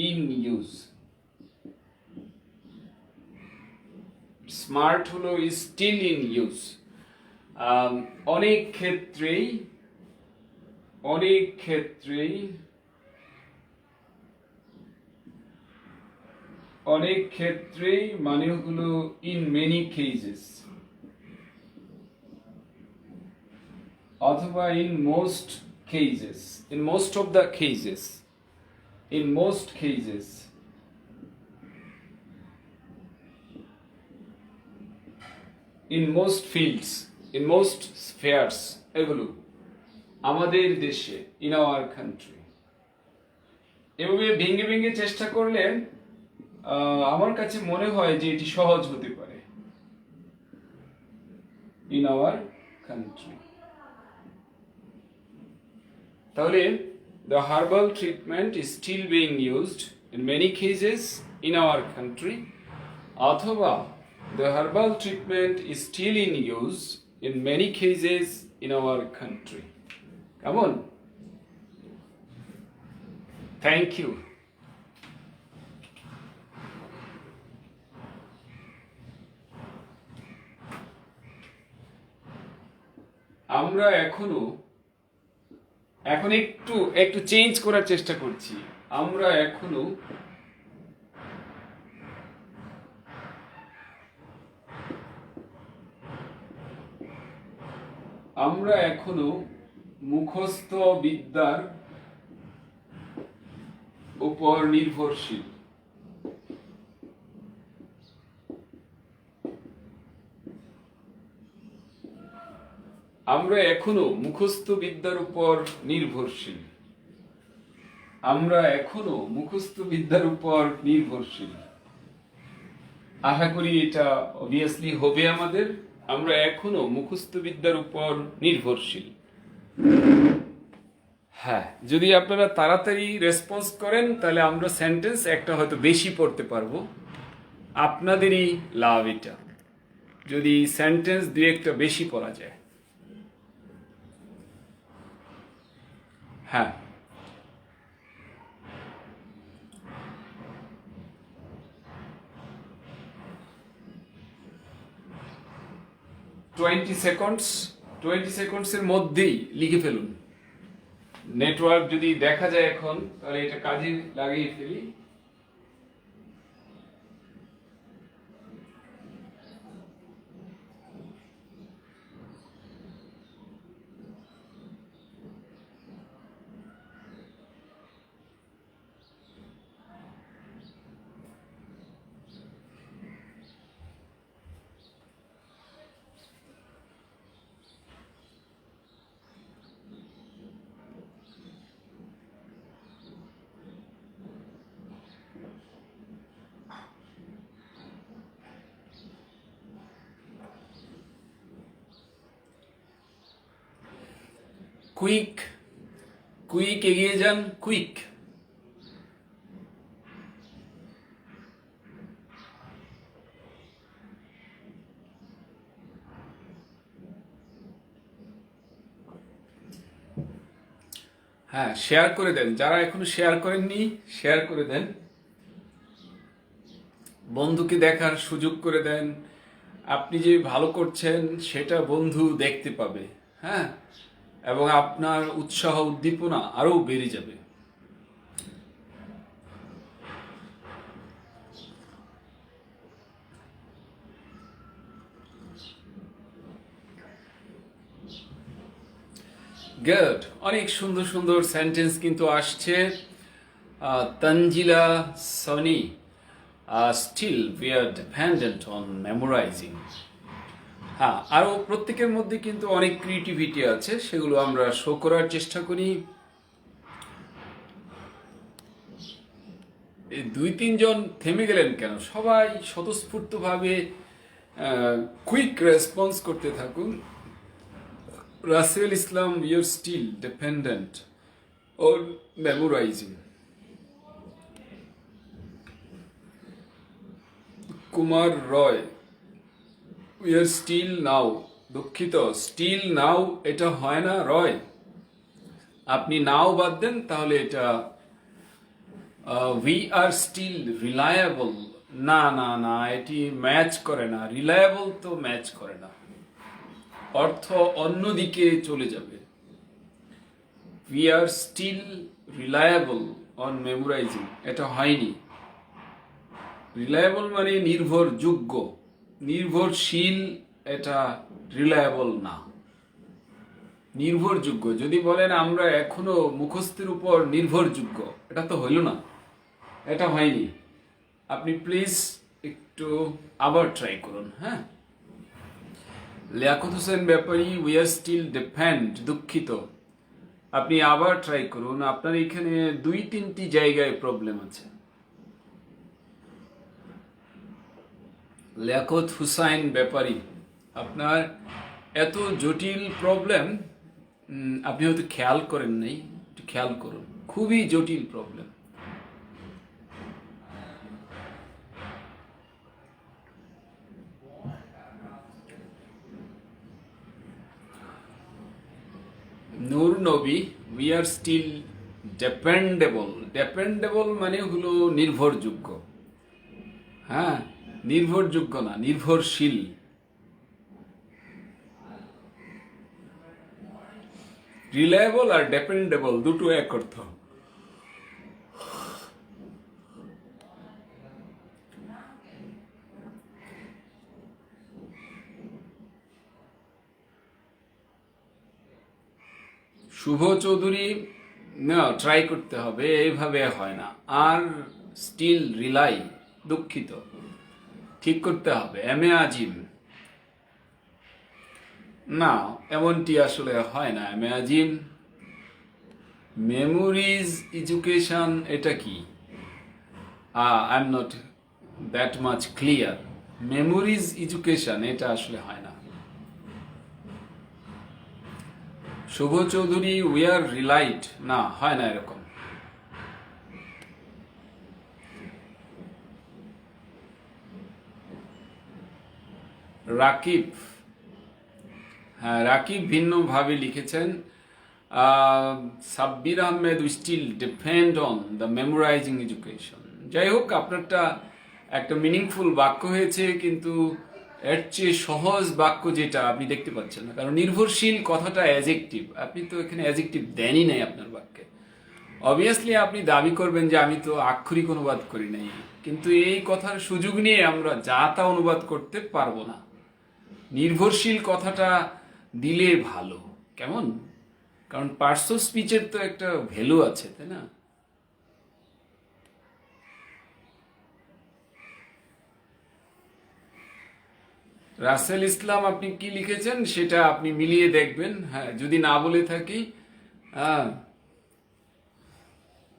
in use। Smart হলো is still in use। অনেক ক্ষেত্রেই মানে হলো in many cases, অথবা in most cases, in most of the cases, in most cases, in most fields, in most spheres, এগুলো আমাদের দেশে, in our country। এভাবে ভেঙে ভেঙে চেষ্টা করলে আমার কাছে মনে হয় যে এটি সহজ হতে পারে। in our country, তাহলে the herbal treatment is still being used in many cases in our country, অথবা the herbal treatment is still in use in many cases in our country. Come on. Thank you. আমরা এখন একটু change করার চেষ্টা করছি। আমরা এখনো আমরা এখনো মুখস্থ বিদ্যার উপর নির্ভরশীল। আমরা এখনো মুখস্থ বিদ্যার উপর নির্ভরশীল। আমরা এখনো মুখস্থ বিদ্যার উপর নির্ভরশীল। আশা করি এটা অবভিয়াসলি হবে আমাদের। আমরা এখনো মুখস্থ বিদ্যার উপর নির্ভরশীল। হ্যাঁ, যদি আপনারা তাড়াতাড়ি রেসপন্স করেন তাহলে আমরা সেন্টেন্স একটা হয়তো বেশি পড়তে পারবো। আপনাদেরই লাভ এটা, যদি সেন্টেন্স দুই একটা বেশি পড়া যায়। হ্যাঁ, টোয়েন্টি সেকেন্ডসের মধ্যেই লিখে ফেলুন। নেটওয়ার্ক যদি দেখা যায় এখন, তাহলে এটা কাজে লাগিয়ে ফেলি। কুইক, কুইক, এগিয়ে যান, কুইক। হ্যাঁ, শেয়ার করে দেন, যারা এখনো শেয়ার করেননি শেয়ার করে দেন, বন্ধুকে দেখার সুযোগ করে দেন। আপনি যে ভালো করছেন সেটা বন্ধু দেখতে পাবে। হ্যাঁ, এবং আপনার উৎসাহ উদ্দীপনা আরো বেড়ে যাবে। গুড, অনেক সুন্দর সুন্দর সেন্টেন্স কিন্তু আসছে। Tanjila Soni, still we are dependent on memorising. হ্যাঁ, আরও প্রত্যেকের মধ্যে কিন্তু অনেক ক্রিয়েটিভিটি আছে, সেগুলো আমরা শো করার চেষ্টা করি। এই দুই তিনজন থেমে গেলেন কেন? সবাই স্বতঃস্ফূর্তভাবে কুইক রেসপন্স করতে থাকুন। রাসেল ইসলাম, we are still dependent on memorizing. Kumar Roy, we are still now, দুঃখিত, স্টিল নাও এটা হয় না রয়, আপনি নাও বাদ দেন তাহলে এটা we are still reliable। না না না, এটি ম্যাচ করে না, রিলায়েবল তো ম্যাচ করে না, অর্থ অন্যদিকে চলে যাবে। we are still reliable on memorizing, এটা হয়নি। রিলায়েবল মানে নির্ভরযোগ্য, নির্ভরশীল, এটা রিলায়েবল না, নির্ভরযোগ্য। যদি বলেন আমরা এখনো মুখস্থের উপর নির্ভরযোগ্য, এটা তো হইল না, এটা হয়নি। আপনি প্লিজ একটু আবার ট্রাই করুন। হ্যাঁ, লিয়াকত হোসেন ব্যাপারী, উই আর স্টিল ডিপেন্ড, দুঃখিত, আপনি আবার ট্রাই করুন। আপনার এখানে দুই তিনটি জায়গায় প্রবলেম আছে। লিয়াকত হুসাইন ব্যাপারী, আপনার এত জটিল প্রবলেম, আপনি হয়তো খেয়াল করেন নাই, একটু খেয়াল করুন, খুবই জটিল problem. Nur Nabi, we are still dependable. Dependable মানে হলো নির্ভরযোগ্য। হ্যাঁ, নির্ভরযোগ্য না, নির্ভরশীল। রিলায়েবল আর ডিপেন্ডেবল দুটো এক অর্থ। শুভ চৌধুরী, না ট্রাই করতে হবে, এইভাবে হয় না। আর স্টিল রিলাই, দুঃখিত, ঠিক করতে হবে। এম এ আজিম, না এমনটি আসলে হয় না। M A Azim, memories education এটা কি? I am not that much clear. Memories education এটা আসলে হয় না। শুভ চৌধুরী, উই আর রিলাইট, না হয় না এরকম। রাকিব, হ্যাঁ রাকিব ভিন্নভাবে লিখেছেন। Sabbir Ahmed, we still depend on the memorising education. যাই হোক, আপনারটা একটা মিনিংফুল বাক্য হয়েছে, কিন্তু এর চেয়ে সহজ বাক্য যেটা আপনি দেখতে পাচ্ছেন না, কারণ নির্ভরশীল কথাটা অ্যাজেক্টিভ, আপনি তো এখানে অ্যাজেক্টিভ দেনই নাই আপনার বাক্যে। অবভিয়াসলি আপনি দাবি করবেন যে আমি তো আক্ষরিক অনুবাদ করি নাই, কিন্তু এই কথার সুযোগ নিয়ে আমরা যা তা অনুবাদ করতে পারবো না। নির্ভরশীল কথাটা দিলে ভালো, কেমন? কারণ পার্টস অফ স্পিচের তো একটা ভ্যালু আছে, তাই না? রাসেল ইসলাম, আপনি কি লিখেছেন সেটা আপনি মিলিয়ে দেখবেন। হ্যাঁ, যদি না বলে থাকি, হ্যাঁ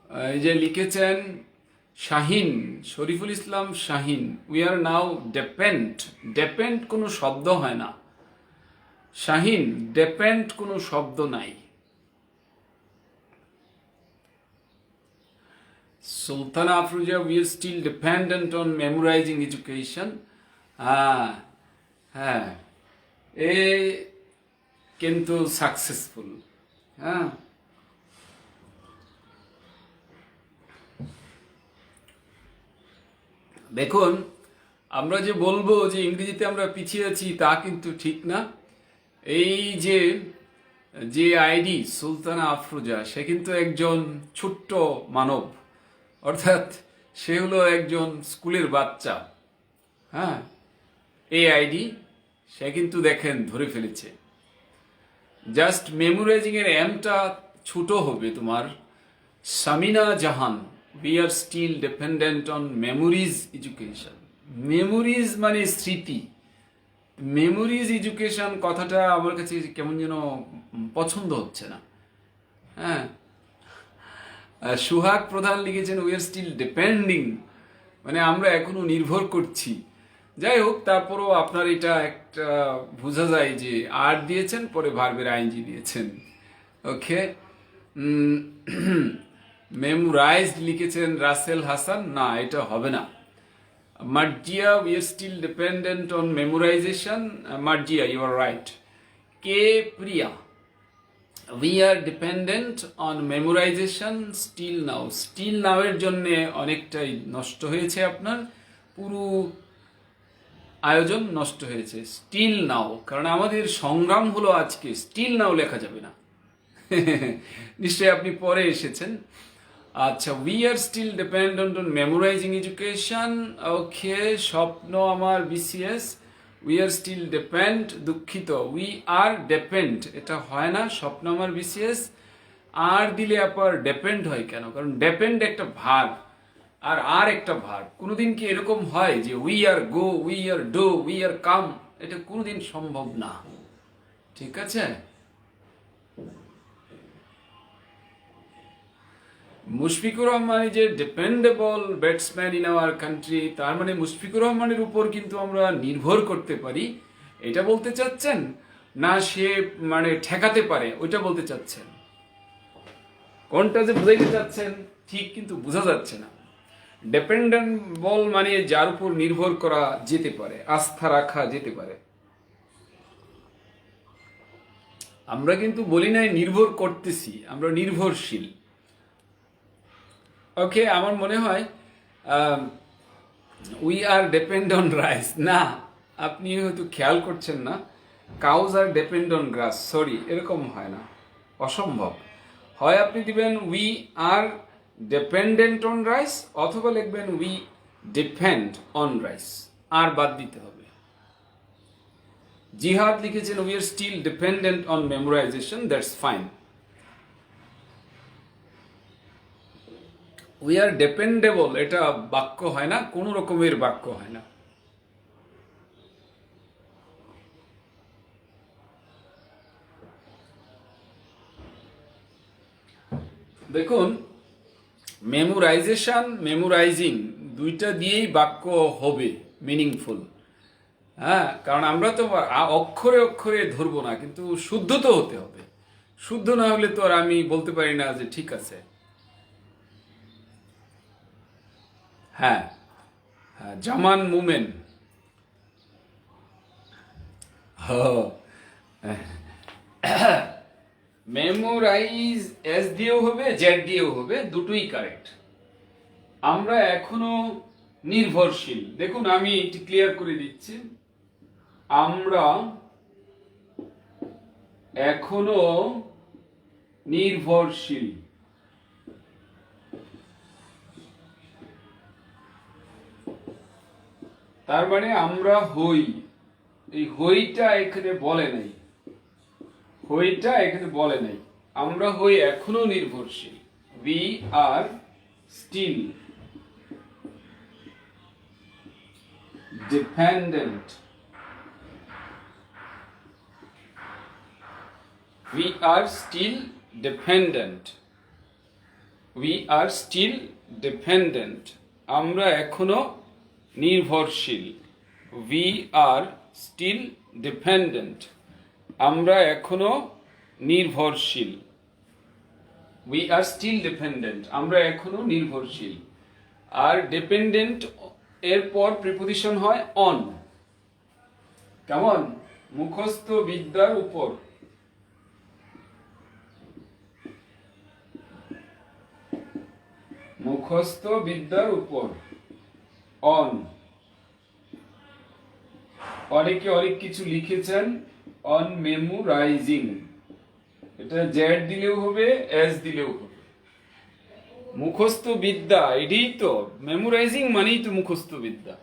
এই যে লিখেছেন Shahin, Shariful Islam Shahin, we are now depend. Depend কোনো শব্দ হয় না শাহিন, ডেপেন্ড কোনো শব্দ নাই। Sultana Afroza, we are still dependent on memorising education. হ্যাঁ হ্যাঁ, এ কিন্তু সাকসেসফুল। হ্যাঁ, দেখুন, আমরা যে বলবো যে ইংরেজিতে আমরা পিছিয়ে আছি তা কিন্তু ঠিক না। এই যে যে আইডি সুলতানা আফরোজা, সে কিন্তু একজন ছোট্ট মানব, অর্থাৎ সে হলো একজন স্কুলের বাচ্চা। হ্যাঁ, এই আইডি সে কিন্তু দেখেন ধরে ফেলেছে। জাস্ট মেমোরাইজিং এর এমটা ছোট হবে তোমার। Samina Jahan, we are still dependent on memories education. Memories মানে স্মৃতি, মেমোরিজ এডুকেশন কথাটা আমার কাছে কেমন যেন পছন্দ হচ্ছে না। হ্যাঁ, সুহাগ প্রধান লিখেছেন উই আর স্টিল ডিপেন্ডিং, মানে আমরা এখনো নির্ভর করছি। যাই হোক, তারপরও আপনার এটা একটা বোঝা যায় যে আর দিয়েছেন, পরে ভার্বের আইনজি দিয়েছেন। ওকে, মেমোরাইজড লিখেছেন রাসেল হাসান, না এটা হবে না। Marzia, we are still dependent on memorisation. Marzia, you are right. K Priya, we are dependent on memorisation still now. Still now এর জন্য অনেকটাই নষ্ট হয়েছে, আপনার পুরো আয়োজন নষ্ট হয়েছে। স্টিল নাও, কারণ আমাদের সংগ্রাম হলো আজকে, স্টিল নাও লেখা যাবে না। নিশ্চয়ই আপনি পরে এসেছেন। আচ্ছা, we are still dependent on memorising education. Okay, স্বপ্ন আমার BCS, we are still depend, দুঃখিত, উই আর ডিপেন্ড এটা হয় না। স্বপ্ন আমার বিসিএস, আর দিলে আবার ডিপেন্ড হয় কেন? কারণ ডিপেন্ড একটা ভার্ব, আর একটা ভার্ব। কোনোদিন কি এরকম হয় যে we are go, we are do, we are come? এটা কোনোদিন সম্ভব না। ঠিক আছে, মুশফিকুর রহমান যে dependable batsman in our country, তার মানে মুশফিকুর রহমানের উপর কিন্তু আমরা নির্ভর করতে পারি, এটা বলতে চাচ্ছেন? না সে মানে ঠেকাতে পারে, ওইটা বলতে চাচ্ছেন? কোনটা যে বুঝাইতে চাচ্ছেন ঠিক কিন্তু বোঝা যাচ্ছে না। ডিপেন্ডেবল মানে যার উপর নির্ভর করা যেতে পারে, আস্থা রাখা যেতে পারে। আমরা কিন্তু বলি নাই নির্ভর করতেছি, আমরা নির্ভরশীল। ওকে, আমার মনে হয় we are depend on rice, না আপনি হয়তো খেয়াল করছেন না। Cows are depend on grass, sorry, এরকম হয় না, অসম্ভব। হয় আপনি দিবেন we are dependent on rice, অথবা লিখবেন উই ডিপেন্ড অন রাইস, আর বাদ দিতে হবে। জিহাদ লিখেছেন we are still dependent on memorisation, that's fine. We are dependable এটা বাক্য হয় না, কোনো রকমের বাক্য হয় না। দেখুন, মেমোরাইজেশন, মেমোরাইজিং দুইটা দিয়েই বাক্য হবে মিনিংফুল। হ্যাঁ, কারণ আমরা তো অক্ষরে অক্ষরে ধরবো না, কিন্তু শুদ্ধ তো হতে হবে। শুদ্ধ না হলে তো আর আমি বলতে পারি না যে ঠিক আছে। হ্যাঁ, হ্যাঁ, জামান মুমেন। মেমোরাইজ এস দিয়েও হবে, জেড দিয়েও হবে, দুটোই কারেক্ট। আমরা এখনো নির্ভরশীল। দেখুন, আমি এটি ক্লিয়ার করে দিচ্ছি। আমরা এখনো নির্ভরশীল। তার মানে আমরা হই, এই হইটা এখানে বলে নাই, হইটা এখানে বলে নাই। আমরা হই এখনো নির্ভরশীল। We are still dependent. We are still dependent. We are still dependent. আমরা এখনো নির্ভরশীল। We are still dependent. আমরা এখনো নির্ভরশীল। We are still dependent. আমরা এখনো নির্ভরশীল। আর ডিপেন্ডেন্ট এরপর প্রিপোজিশন হয় অন। কেমন? মুখস্থ বিদ্যার উপর। মুখস্থ বিদ্যার উপর অন। অনেকে অনেক কিছু লিখেছেন অন মেমোরাইজিং। এটা জেড দিলেও হবে, এস দিলেও হবে। মুখস্থ বিদ্যা, এটাই তো মেমোরাইজিং মানেই তো মুখস্থ বিদ্যা।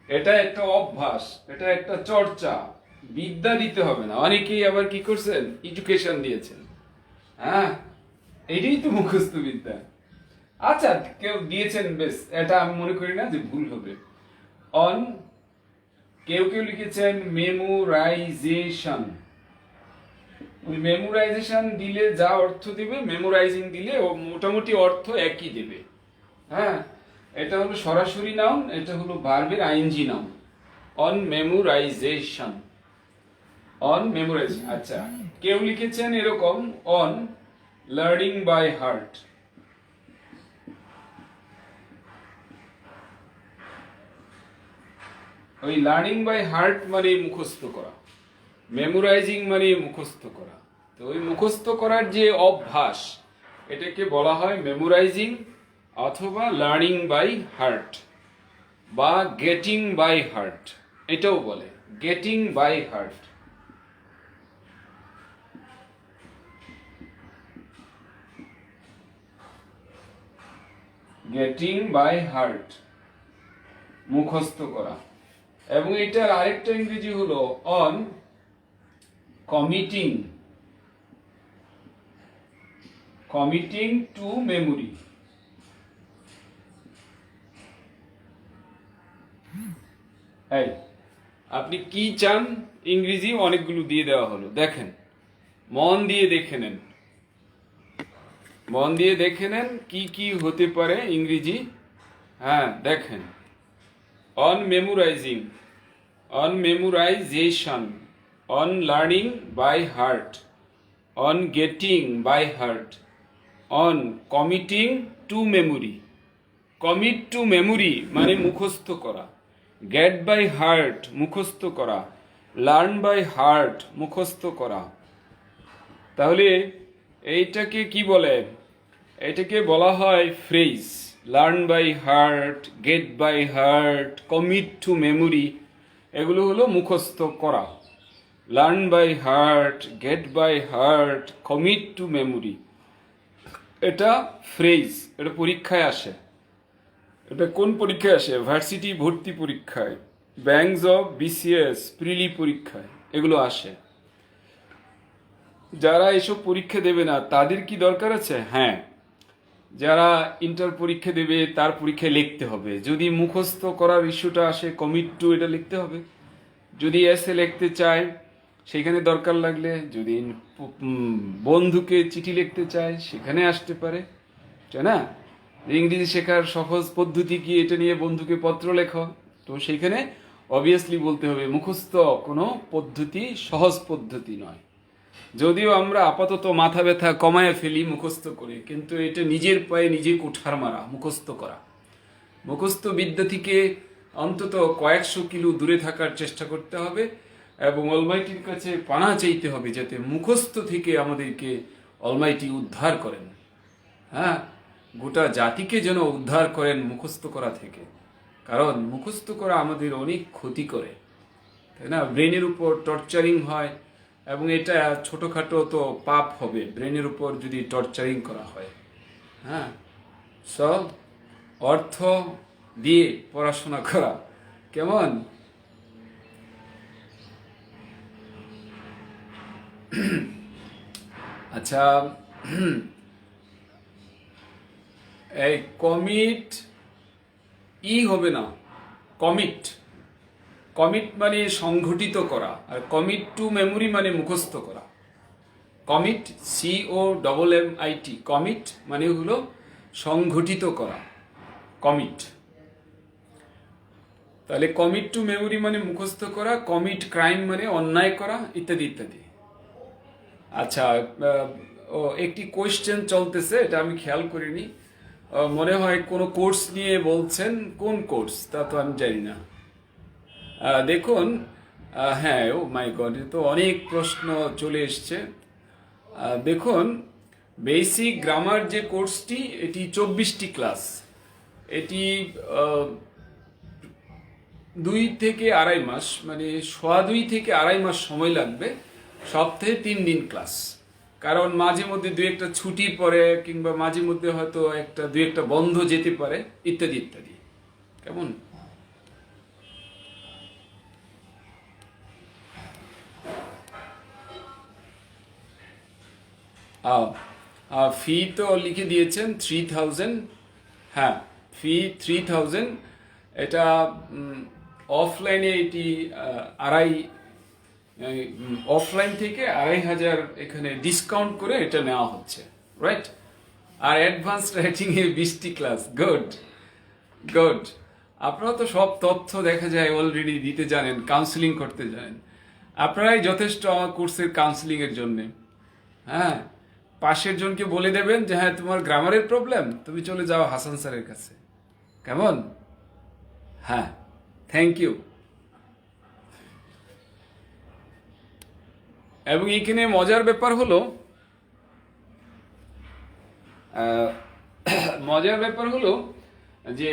এটা একটা অভ্যাস, এটা একটা চর্চা। বিদ্যা দিতে হবে না। অনেকেই আবার কি করছেন, এডুকেশন দিয়েছেন। হ্যাঁ, এটাই তো মুখস্থ বিদ্যা। আচ্ছা, কেউ দিয়েছেন, বেশ, এটা আমি মনে করি না যে ভুল হবে। অন, কেউ কেউ লিখেছেন মেমোরাইজেশন। ওই মেমোরাইজেশন দিলে যা অর্থ দিবে, মেমোরাইজিং দিলে ও মোটামুটি অর্থ একই দেবে। হ্যাঁ, এটা হলো সরাসরি নাউন, এটা হলো ভার্বের I N G noun. On memorisation, on memorisation. আচ্ছা, কেউ লিখেছেন এরকম অন লার্নিং বাই হার্ট। ওই লার্নিং বাই হার্ট মানে মুখস্থ করা, মেমোরাইজিং মানে মুখস্থ করা। তো ওই মুখস্থ করার যে অভ্যাস, এটাকে বলা হয় মেমোরাইজিং অথবা লার্নিং বাই হার্ট বা গেটিং বাই হার্ট, এটাও বলে getting by heart. Getting by heart, মুখস্থ করা। এবং এটার আরেকটা ইংরেজি হলো on committing, committing to memory. এই, আপনি কি চান ইংরেজি অনেকগুলো দিয়ে দেওয়া হলো, দেখেন, মন দিয়ে দেখে নেন, মন দিয়ে দেখে নেন কি কি হতে পারে ইংরেজি। হ্যাঁ, দেখেন, on memorising, on memorization, on learning by heart, on getting by heart, on committing to memory. commit to memory মানে মুখস্থ করা, get by heart মুখস্থ করা, learn by heart মুখস্থ করা। তাহলে এইটাকে কি বলে? এটাকে বলা হয় phrase. Learn by heart, get by heart, commit to memory, এগুলো হলো মুখস্থ করা। Learn by heart, get by heart, commit to memory, এটা ফ্রেজ। এটা পরীক্ষায় আসে। এটা কোন পরীক্ষায় আসে? ভার্সিটি ভর্তি পরীক্ষায়, ব্যাংক জব, বিসিএস, প্রিলি পরীক্ষায় এগুলো আসে। যারা এসব পরীক্ষা দেবে না তাদের কি দরকার আছে? হ্যাঁ, যারা ইন্টার পরীক্ষা দেবে তার পরীক্ষায় লিখতে হবে। যদি মুখস্থ করার ইস্যুটা আসে, কমিট টু এটা লিখতে হবে। যদি এসে লিখতে চায় সেখানে দরকার লাগলে, যদি বন্ধুকে চিঠি লিখতে চায় সেখানে আসতে পারে, তাই না? ইংরেজি শেখার সহজ পদ্ধতি কি এটা নিয়ে বন্ধুকে পত্র লেখো, তো সেইখানে অবভিয়াসলি বলতে হবে মুখস্থ কোনো পদ্ধতি সহজ পদ্ধতি নয়। যদিও আমরা আপাতত মাথা ব্যথা কমায় ফেলি মুখস্থ করে, কিন্তু এটা নিজের পায়ে নিজে কুঠার মারা মুখস্থ করা। মুখস্থ বিদ্যা থেকে অন্তত কয়েকশো কিলো দূরে থাকার চেষ্টা করতে হবে এবং অলমাইটির কাছে পানা চাইতে হবে যাতে মুখস্থ থেকে আমাদেরকে অলমাইটি উদ্ধার করেন। হ্যাঁ, গোটা জাতিকে যেন উদ্ধার করেন মুখস্থ করা থেকে, কারণ মুখস্থ করা আমাদের অনেক ক্ষতি করে, তাই না? ব্রেনের উপর টর্চারিং হয় এবং এটা ছোটোখাটো তো পাপ হবে ব্রেনের উপর যদি টর্চারিং করা হয়। হ্যাঁ, সব অর্থ দিয়ে পড়াশোনা করা কেমন? আচ্ছা, এই কমিট হবে না, কমিট কমিট মানে সংগঠিত করা, আর কমিট টু মেমোরি মানে মুখস্থ করা। কমিট COMMIT, কমিট মানে হলো সংগঠিত করা, কমিট। তাহলে কমিট টু মেমোরি মানে মুখস্থ করা, কমিট ক্রাইম মানে অন্যায় করা, ইত্যাদি ইত্যাদি। আচ্ছা, একটি কোয়েশ্চেন চলতেছে, এটা আমি খেয়াল করিনি, মনে হয় কোনো কোর্স নিয়ে বলছেন। কোন কোর্স তা তো আমি জানি না। দেখুন, হ্যাঁ, ও মাই গড, তো অনেক প্রশ্ন চলে এসছে। দেখুন, বেসিক গ্রামার যে কোর্সটি, এটি 24টি ক্লাস। এটি 2 থেকে আড়াই মাস, মানে 2.5 থেকে আড়াই মাস সময় লাগবে, সপ্তাহে 3 দিন ক্লাস। কারণ মাঝে মধ্যে 2-1টা ছুটি পড়ে, কিংবা মাঝে মধ্যে হয়তো 2-1টা বন্ধ যেতে পারে, ইত্যাদি ইত্যাদি। কেমন? ফি তো লিখে দিয়েছেন 3000। হ্যাঁ, ফি 3000। এটা অফলাইনে এটি অফলাইন থেকে 2500 এখানে ডিসকাউন্ট করে এটা নেওয়া হচ্ছে, রাইট? আর অ্যাডভান্স রাইটিংয়ে 20টি ক্লাস। গুড গুড, আপনারা তো সব তথ্য দেখা যায় অলরেডি দিতে জানেন, কাউন্সিলিং করতে জানেন। আপনারাই যথেষ্ট আমার কোর্সের কাউন্সিলিংয়ের জন্যে। হ্যাঁ, পাশের জনকে বলে দেবেন যে হ্যাঁ, তোমার গ্রামারের প্রবলেম, তুমি চলে যাও হাসান স্যারের কাছে। কেমন? হ্যাঁ, থ্যাংক ইউ। এবং এখানে মজার ব্যাপার হলো যে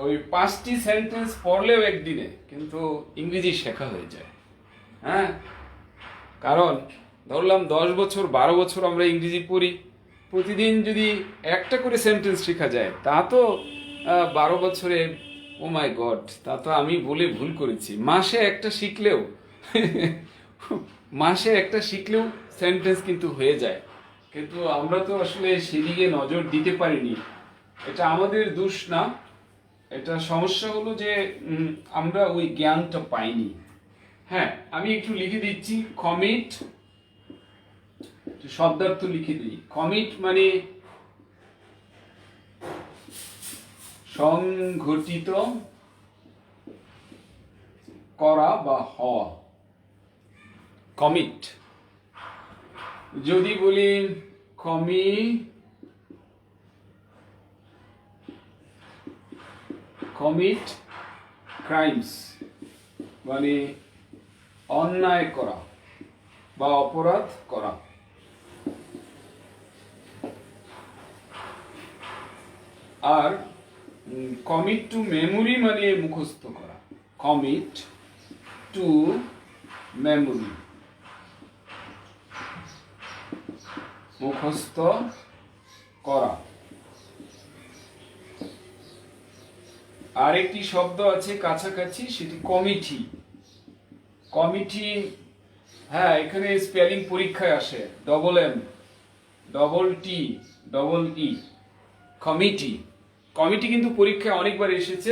ওই 5টি সেন্টেন্স পড়লেও একদিনে কিন্তু ইংরেজি শেখা হয়ে যায়। হ্যাঁ, কারণ ধরলাম 10 বছর 12 বছর আমরা ইংরেজি পড়ি, প্রতিদিন যদি একটা করে সেন্টেন্স শেখা যায়, তা তো 12 বছরে, ও মাই গড, তা তো আমি বলে ভুল করেছি। মাসে একটা শিখলেও সেন্টেন্স কিন্তু হয়ে যায়, কিন্তু আমরা তো আসলে সেদিকে নজর দিতে পারিনি। এটা আমাদের দোষ না, এটা সমস্যা হলো যে আমরা ওই জ্ঞানটা পাইনি। হ্যাঁ, আমি একটু লিখে দিচ্ছি। কমিট, শব্দার্থ লিখে দিই। কমিট মানে সংঘটিত করা বা হওয়া। কমিট। যদি বলি কমিট ক্রাইমস মানে অন্যায় করা বা অপরাধ করা। আর কমিট টু মেমোরি মানে মুখস্থ করা। কমিট টু মেমোরি, মুখস্থ করা। আরেকটি শব্দ আছে কাছাকাছি, সেটি কমিটি। কমিটি, হ্যাঁ, এখানে স্পেলিং পরীক্ষায় আসে। MT, EE, committee. কমিটি কিন্তু পরীক্ষায় অনেকবার এসেছে,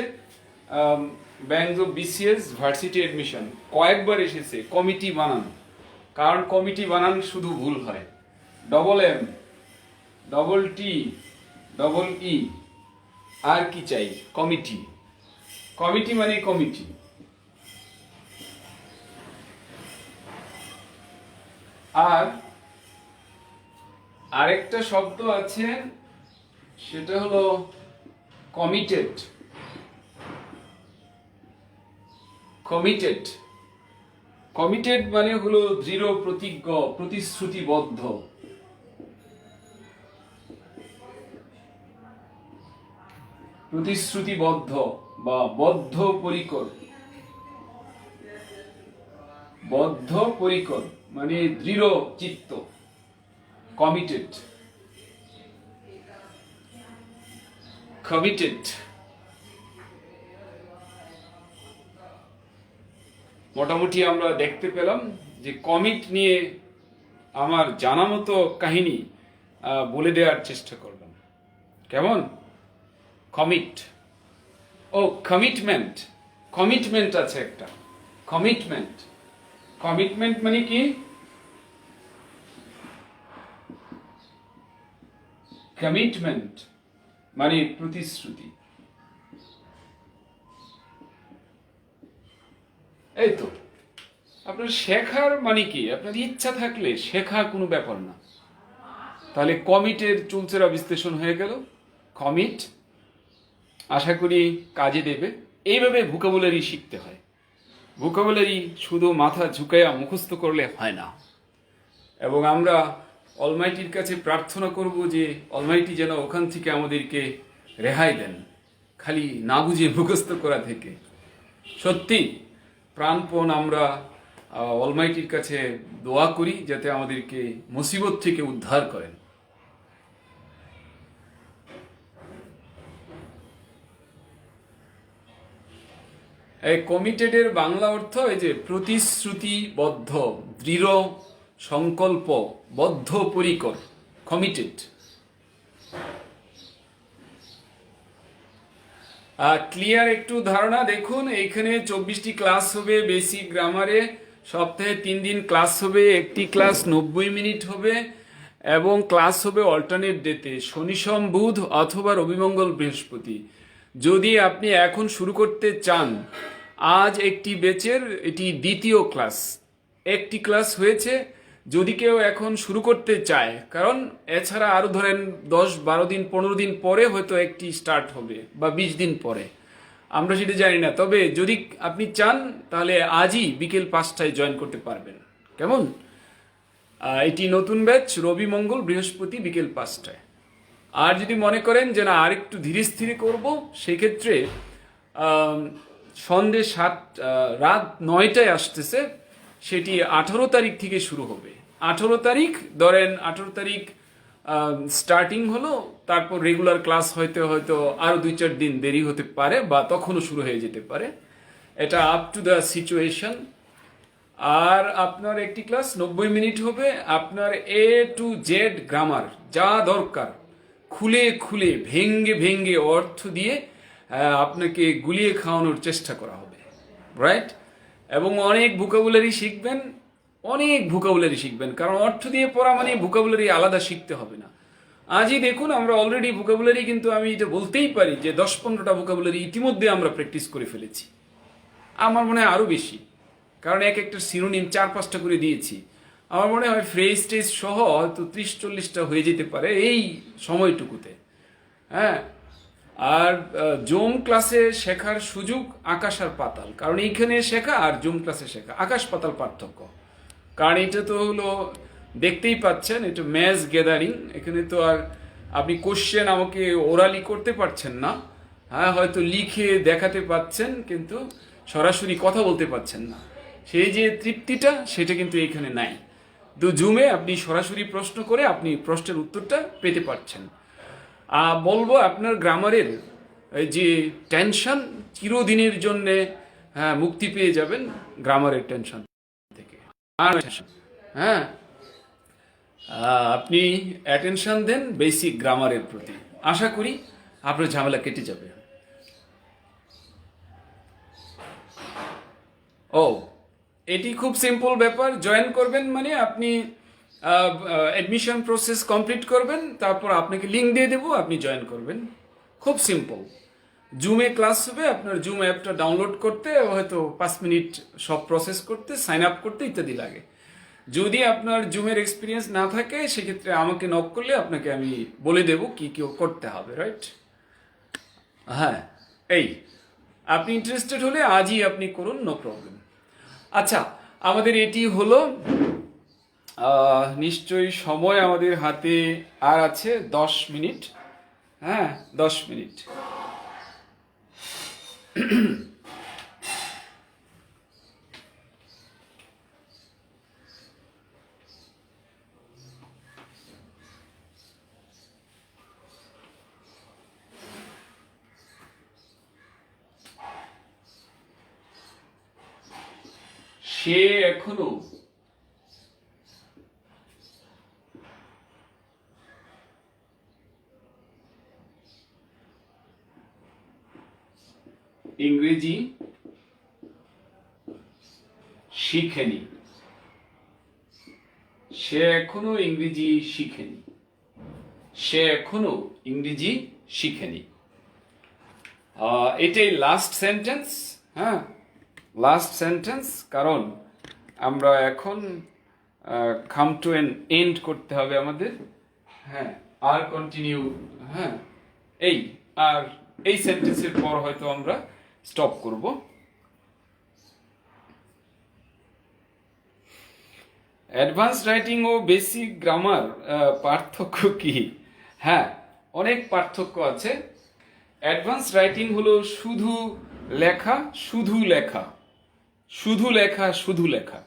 bank of BCS varsity admission কয়েকবার এসেছে কমিটি বানান, কারণ কমিটি বানান শুধু ভুল হয়। Double M, double T, double E, আর কি চাই? কমিটি। কমিটি মানে কমিটি। আর আরেকটা শব্দ আছে, সেটা হলো কমিটেড। কমিটেড কমিটেড মানে হলো দৃঢ় প্রতিজ্ঞ, প্রতিশ্রুতিবদ্ধ। প্রতিশ্রুতিবদ্ধ বা বদ্ধপরিকর। বদ্ধপরিকর মানে দৃঢ় চিত্ত, কমিটেড। কমিটেড। মোটামুটি আমরা দেখতে পেলাম যে কমিট নিয়ে আমার জানা মতো কাহিনী বলে দেওয়ার চেষ্টা করলাম। কেমন? কমিট। ও কমিটমেন্ট। কমিটমেন্ট আছে একটা, কমিটমেন্ট। কমিটমেন্ট মানে কি? কমিটমেন্ট মানে প্রতিশ্রুতি। এই তো আপনার শেখার মানে কি? আপনার ইচ্ছা থাকলে শেখা কোনো ব্যাপার না। তাহলে কমিটের চুলচেরা বিশ্লেষণ হয়ে গেল। কমিট আশা করি কাজে দেবে। এইভাবে ভোকাবুলারি শিখতে হয়। ভোকাবুলারি শুধু মাথা ঝুঁকাইয়া মুখস্থ করলে হয় না। এবং আমরা অলমাইটির কাছে প্রার্থনা করব যে অলমাইটি যেন ওখান থেকে আমাদেরকে রেহাই দেন, খালি না বুঝে মুখস্থ করা থেকে। সত্যি প্রাণপণ আমরা অলমাইটির কাছে দোয়া করি যাতে আমাদেরকে মুসিবত থেকে উদ্ধার করেন। এই কমিটেডের বাংলা অর্থ এই যে প্রতিশ্রুতিবদ্ধ, দৃঢ় সংকল্প, বদ্ধপরিকর, কমিটেড। ক্লিয়ার একটু ধারণা দেখুন। এইখানে 24টি ক্লাস হবে বেসিক গ্রামারে। সপ্তাহে 3 দিন ক্লাস হবে, একটি ক্লাস 90 মিনিট হবে এবং ক্লাস হবে অল্টারনেট ডেতে, শনি সোম বুধ অথবা রবিমঙ্গল বৃহস্পতি। যদি আপনি এখন শুরু করতে চান, আজ একটি ব্যাচের এটি দ্বিতীয় ক্লাস, একটি ক্লাস হয়েছে। যদি কেউ এখন শুরু করতে চায়, কারণ এছাড়া আরো ধরেন 10-12 দিন 15 দিন পরে হয়তো একটি স্টার্ট হবে বা 20 দিন পরে, আমরা সেটা জানি না। তবে যদি আপনি চান তাহলে আজই বিকেল 5টায় জয়েন করতে পারবেন। কেমন? এটি নতুন ব্যাচ, রবি মঙ্গল বৃহস্পতি বিকেল 5টায়। আর যদি মনে করেন যে না আর একটু ধীরে স্থিরে করবো, সেক্ষেত্রে সন্ধ্যে রাত 9টায় আসতেছে, সেটি 18 তারিখ থেকে শুরু হবে। 18 তারিখ ধরেন, 18 তারিখ স্টার্টিং হলো, তারপর রেগুলার ক্লাস হয়তো আরো 2-4 দিন দেরি হতে পারে বা তখনও শুরু হয়ে যেতে পারে। এটা আপ টু দ্য সিচুয়েশন। আর আপনার একটি ক্লাস 90 মিনিট হবে। আপনার A to Z গ্রামার যা দরকার খুলে খুলে ভেঙ্গে ভেঙ্গে অর্থ দিয়ে আপনাকে গুলিয়ে খাওয়ানোর চেষ্টা করা হবে, রাইট? এবং অনেক ভোকাবুলারি শিখবেন, অনেক ভোকাবুলারি শিখবেন, কারণ অর্থ দিয়ে পড়া মানে ভোকাবুলারি আলাদা শিখতে হবে না। আজই দেখুন আমরা অলরেডি ভোকাবুলারি, কিন্তু আমি এটা বলতেই পারি যে 10-15টা ভোকাবুলারি ইতিমধ্যে আমরা প্র্যাকটিস করে ফেলেছি। আমার মনে হয় আরো বেশি, কারণ এক একটা সিনোনিম 4-5টা করে দিয়েছি। আমার মনে হয় ফ্রেজ টেজ সহ হয়তো 30-40টা হয়ে যেতে পারে এই সময়টুকুতে। হ্যাঁ, আর জুম ক্লাসে শেখার সুযোগ আকাশ আর পাতাল, কারণ এইখানে শেখা আর জুম ক্লাসে শেখা আকাশ পাতাল পার্থক্য। কারণ এটা তো হলো দেখতেই পাচ্ছেন, এটা ম্যাচ গ্যাদারিং। এখানে তো আর আপনি কোশ্চেন আমাকে ওরালি করতে পারছেন না। হ্যাঁ, হয়তো লিখে দেখাতে পাচ্ছেন, কিন্তু সরাসরি কথা বলতে পাচ্ছেন না। সেই যে তৃপ্তিটা, সেটা কিন্তু এখানে নাই। তো জুমে আপনি সরাসরি প্রশ্ন করে আপনি প্রশ্নের উত্তরটা পেতে পারছেন। বলবো আপনার গ্রামারের যে টেনশন চিরদিনের জন্য মুক্তি পেয়ে যাবেন গ্রামারের টেনশন থেকে। আর হ্যাঁ, আপনি অ্যাটেনশন দেন বেসিক গ্রামারের প্রতি, আশা করি আপনার ঝামেলা কেটে যাবে। ও, এটি খুব সিম্পল ব্যাপার। জয়েন করবেন মানে আপনি অ্যাডমিশন প্রসেস কমপ্লিট করবেন, তারপর আপনাকে লিঙ্ক দিয়ে দেবো, আপনি জয়েন করবেন। খুব সিম্পল। জুমে ক্লাস হবে, আপনার জুম অ্যাপটা ডাউনলোড করতে হয়তো 5 মিনিট সব প্রসেস করতে, সাইন আপ করতে ইত্যাদি লাগে। যদি আপনার জুমের এক্সপিরিয়েন্স না থাকে সেক্ষেত্রে আমাকে নক করলে আপনাকে আমি বলে দেবো কি কি করতে হবে, রাইট? হ্যাঁ, এই আপনি ইন্টারেস্টেড হলে আজই আপনি করুন, নো প্রবলেম। আচ্ছা, আমাদের এটি হলো, নিশ্চয়ই সময় আমাদের হাতে আর আছে 10 মিনিট। হ্যাঁ, 10 মিনিট। সে এখনো ইংরেজি শিখেনি। সে এখনো ইংরেজি শিখেনি। সে এখনো ইংরেজি শিখেনি। এটাই লাস্ট সেন্টেন্স। হ্যাঁ, লাস্ট সেন্টেন্স, কারণ আমরা এখন কাম টু এন এন্ড করতে হবে আমাদের। হ্যাঁ, আর কন্টিনিউ। হ্যাঁ, এই আর এই সেন্টেন্সের পর হয়তো আমরা স্টপ করব। অ্যাডভান্স রাইটিং ও বেসিক গ্রামার পার্থক্য কি? হ্যাঁ, অনেক পার্থক্য আছে। অ্যাডভান্স রাইটিং হলো শুধু লেখা, শুধু লেখা, শুধু লেখা, শুধু লেখা।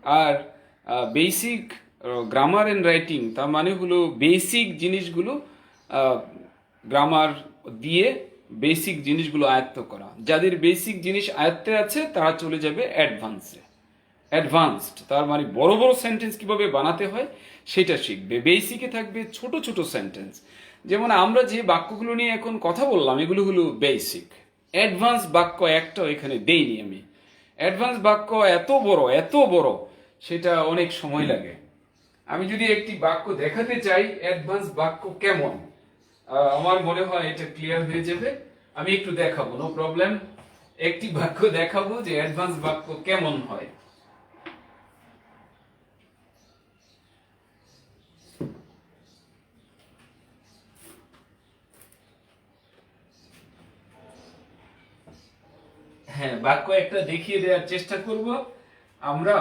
আর বেসিক গ্রামার অ্যান্ড রাইটিং তার মানে হলো বেসিক জিনিসগুলো গ্রামার দিয়ে বেসিক জিনিসগুলো আয়ত্ত করা। যাদের বেসিক জিনিস আয়ত্তে আছে তারা চলে যাবে অ্যাডভান্সে। অ্যাডভান্সড তার মানে বড় বড় সেন্টেন্স কিভাবে বানাতে হয় সেটা শিখবে। বেসিকে থাকবে ছোট ছোট সেন্টেন্স। যেমন আমরা যে বাক্যগুলো নিয়ে এখন কথা বললাম এগুলো হলো বেসিক। অ্যাডভান্স বাক্য একটাও এখানে দেইনি আমি। অ্যাডভান্স বাক্য এত বড়, এত বড়, সেটা অনেক সময় লাগে। আমি যদি একটি বাক্য দেখাতে চাই অ্যাডভান্স বাক্য কেমন, আমার মনে হয় এটা ক্লিয়ার হয়ে যাবে। আমি একটু দেখাবো, নো প্রবলেম। একটি বাক্য দেখাবো যে অ্যাডভান্স বাক্য কেমন হয়। হ্যাঁ, বাক্য একটা দেখিয়ে দেওয়ার চেষ্টা করব আমরা।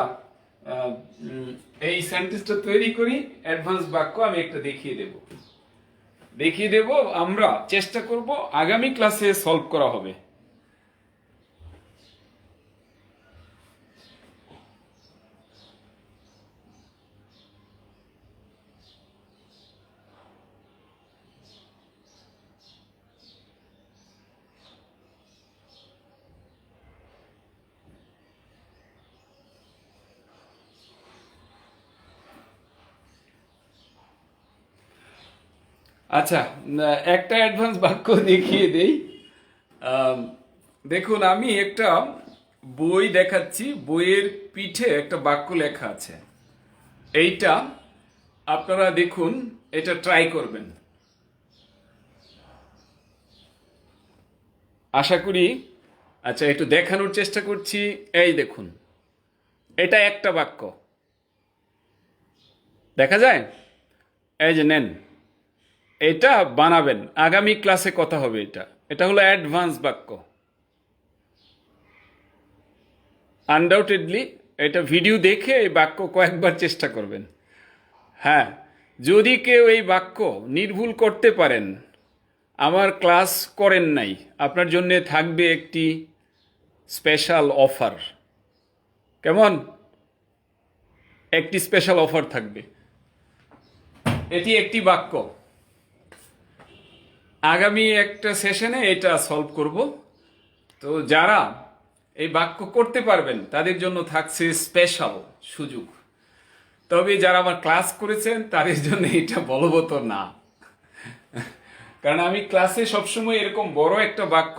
এই সেন্টেন্সটা তৈরি করি, অ্যাডভান্স বাক্য আমি একটা দেখিয়ে দেব। আমরা চেষ্টা করব আগামী ক্লাসে সলভ করা হবে। আচ্ছা, একটা অ্যাডভান্স বাক্য দেখিয়ে দেই। দেখুন, আমি একটা বই দেখাচ্ছি, বইয়ের পিঠে একটা বাক্য লেখা আছে। এইটা আপনারা দেখুন, এটা ট্রাই করবেন। আশা করি। আচ্ছা, একটু দেখানোর চেষ্টা করছি। এই দেখুন, এটা একটা বাক্য দেখা যায়। এই যে নেন, এটা বানাবেন, আগামী ক্লাসে কথা হবে। এটা হলো অ্যাডভান্স বাক্য। আনডাউটেডলি এটা ভিডিও দেখে এই বাক্য কয়েকবার চেষ্টা করবেন। হ্যাঁ, যদি কেউ এই বাক্য নির্ভুল করতে পারেন, আমার ক্লাস করেন নাই, আপনার জন্য থাকবে একটি স্পেশাল অফার। কেমন? একটি স্পেশাল অফার থাকবে। এটি একটি বাক্য। আগামী একটা সেশনে এটা সলভ করব। তো যারা এই বাক্য করতে পারবেন তাদের জন্য থাকছে স্পেশাল সুযোগ। তবে যারা আমার ক্লাস করেছেন তাদের জন্য এটা বলবৎ না। কারণ আমি ক্লাসে সবসময় এরকম বড় একটা বাক্য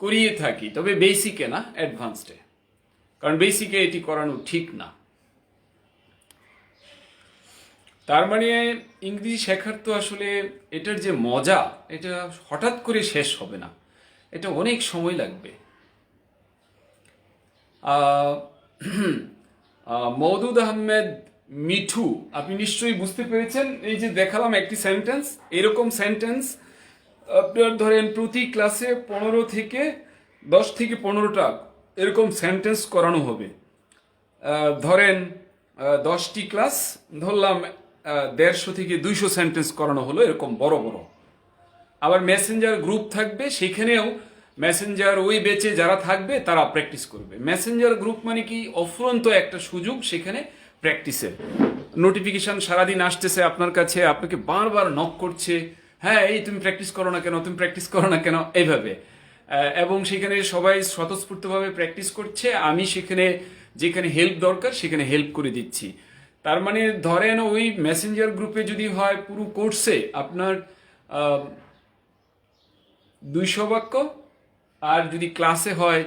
করিয়ে থাকি, তবে বেসিকে না, অ্যাডভান্সডে। কারণ বেসিকে এটি করানো ঠিক না। তার মানে ইংরেজি শেখার তো আসলে এটার যে মজা, এটা হঠাৎ করে শেষ হবে না, এটা অনেক সময় লাগবে। মওদুদ আহমেদ মিঠু, আপনি নিশ্চয়ই বুঝতে পেরেছেন। এই যে দেখালাম একটি সেন্টেন্স, এরকম সেন্টেন্স আপনার ধরেন প্রতি ক্লাসে 10 থেকে 15টা এরকম সেন্টেন্স করানো হবে। ধরেন 10টি ক্লাস, ধরলাম 150 থেকে 200 সেন্টেন্স করানো হলো, এরকম বড় বড়। আবার মেসেঞ্জার গ্রুপ থাকবে, সেখানেও মেসেঞ্জার ওই ব্যাচে যারা থাকবে তারা প্র্যাকটিস করবে। মেসেঞ্জার গ্রুপ মানে কি, অফুরন্ত একটা সুযোগ সেখানে প্র্যাকটিসের। নোটিফিকেশন সারাদিন আসতেছে আপনার কাছে, আপনাকে বারবার নক করছে, হ্যাঁ এই তুমি প্র্যাকটিস করো না কেন, তুমি প্র্যাকটিস করো না কেন, এইভাবে। এবং সেখানে সবাই স্বতঃস্ফূর্তভাবে প্র্যাকটিস করছে, আমি সেখানে যেখানে হেল্প দরকার সেখানে হেল্প করে দিচ্ছি। তার মানে ধরেন ওই মেসেঞ্জার গ্রুপে যদি হয় পুরো কোর্সে আপনার 200 বাক্য, আর যদি ক্লাসে হয়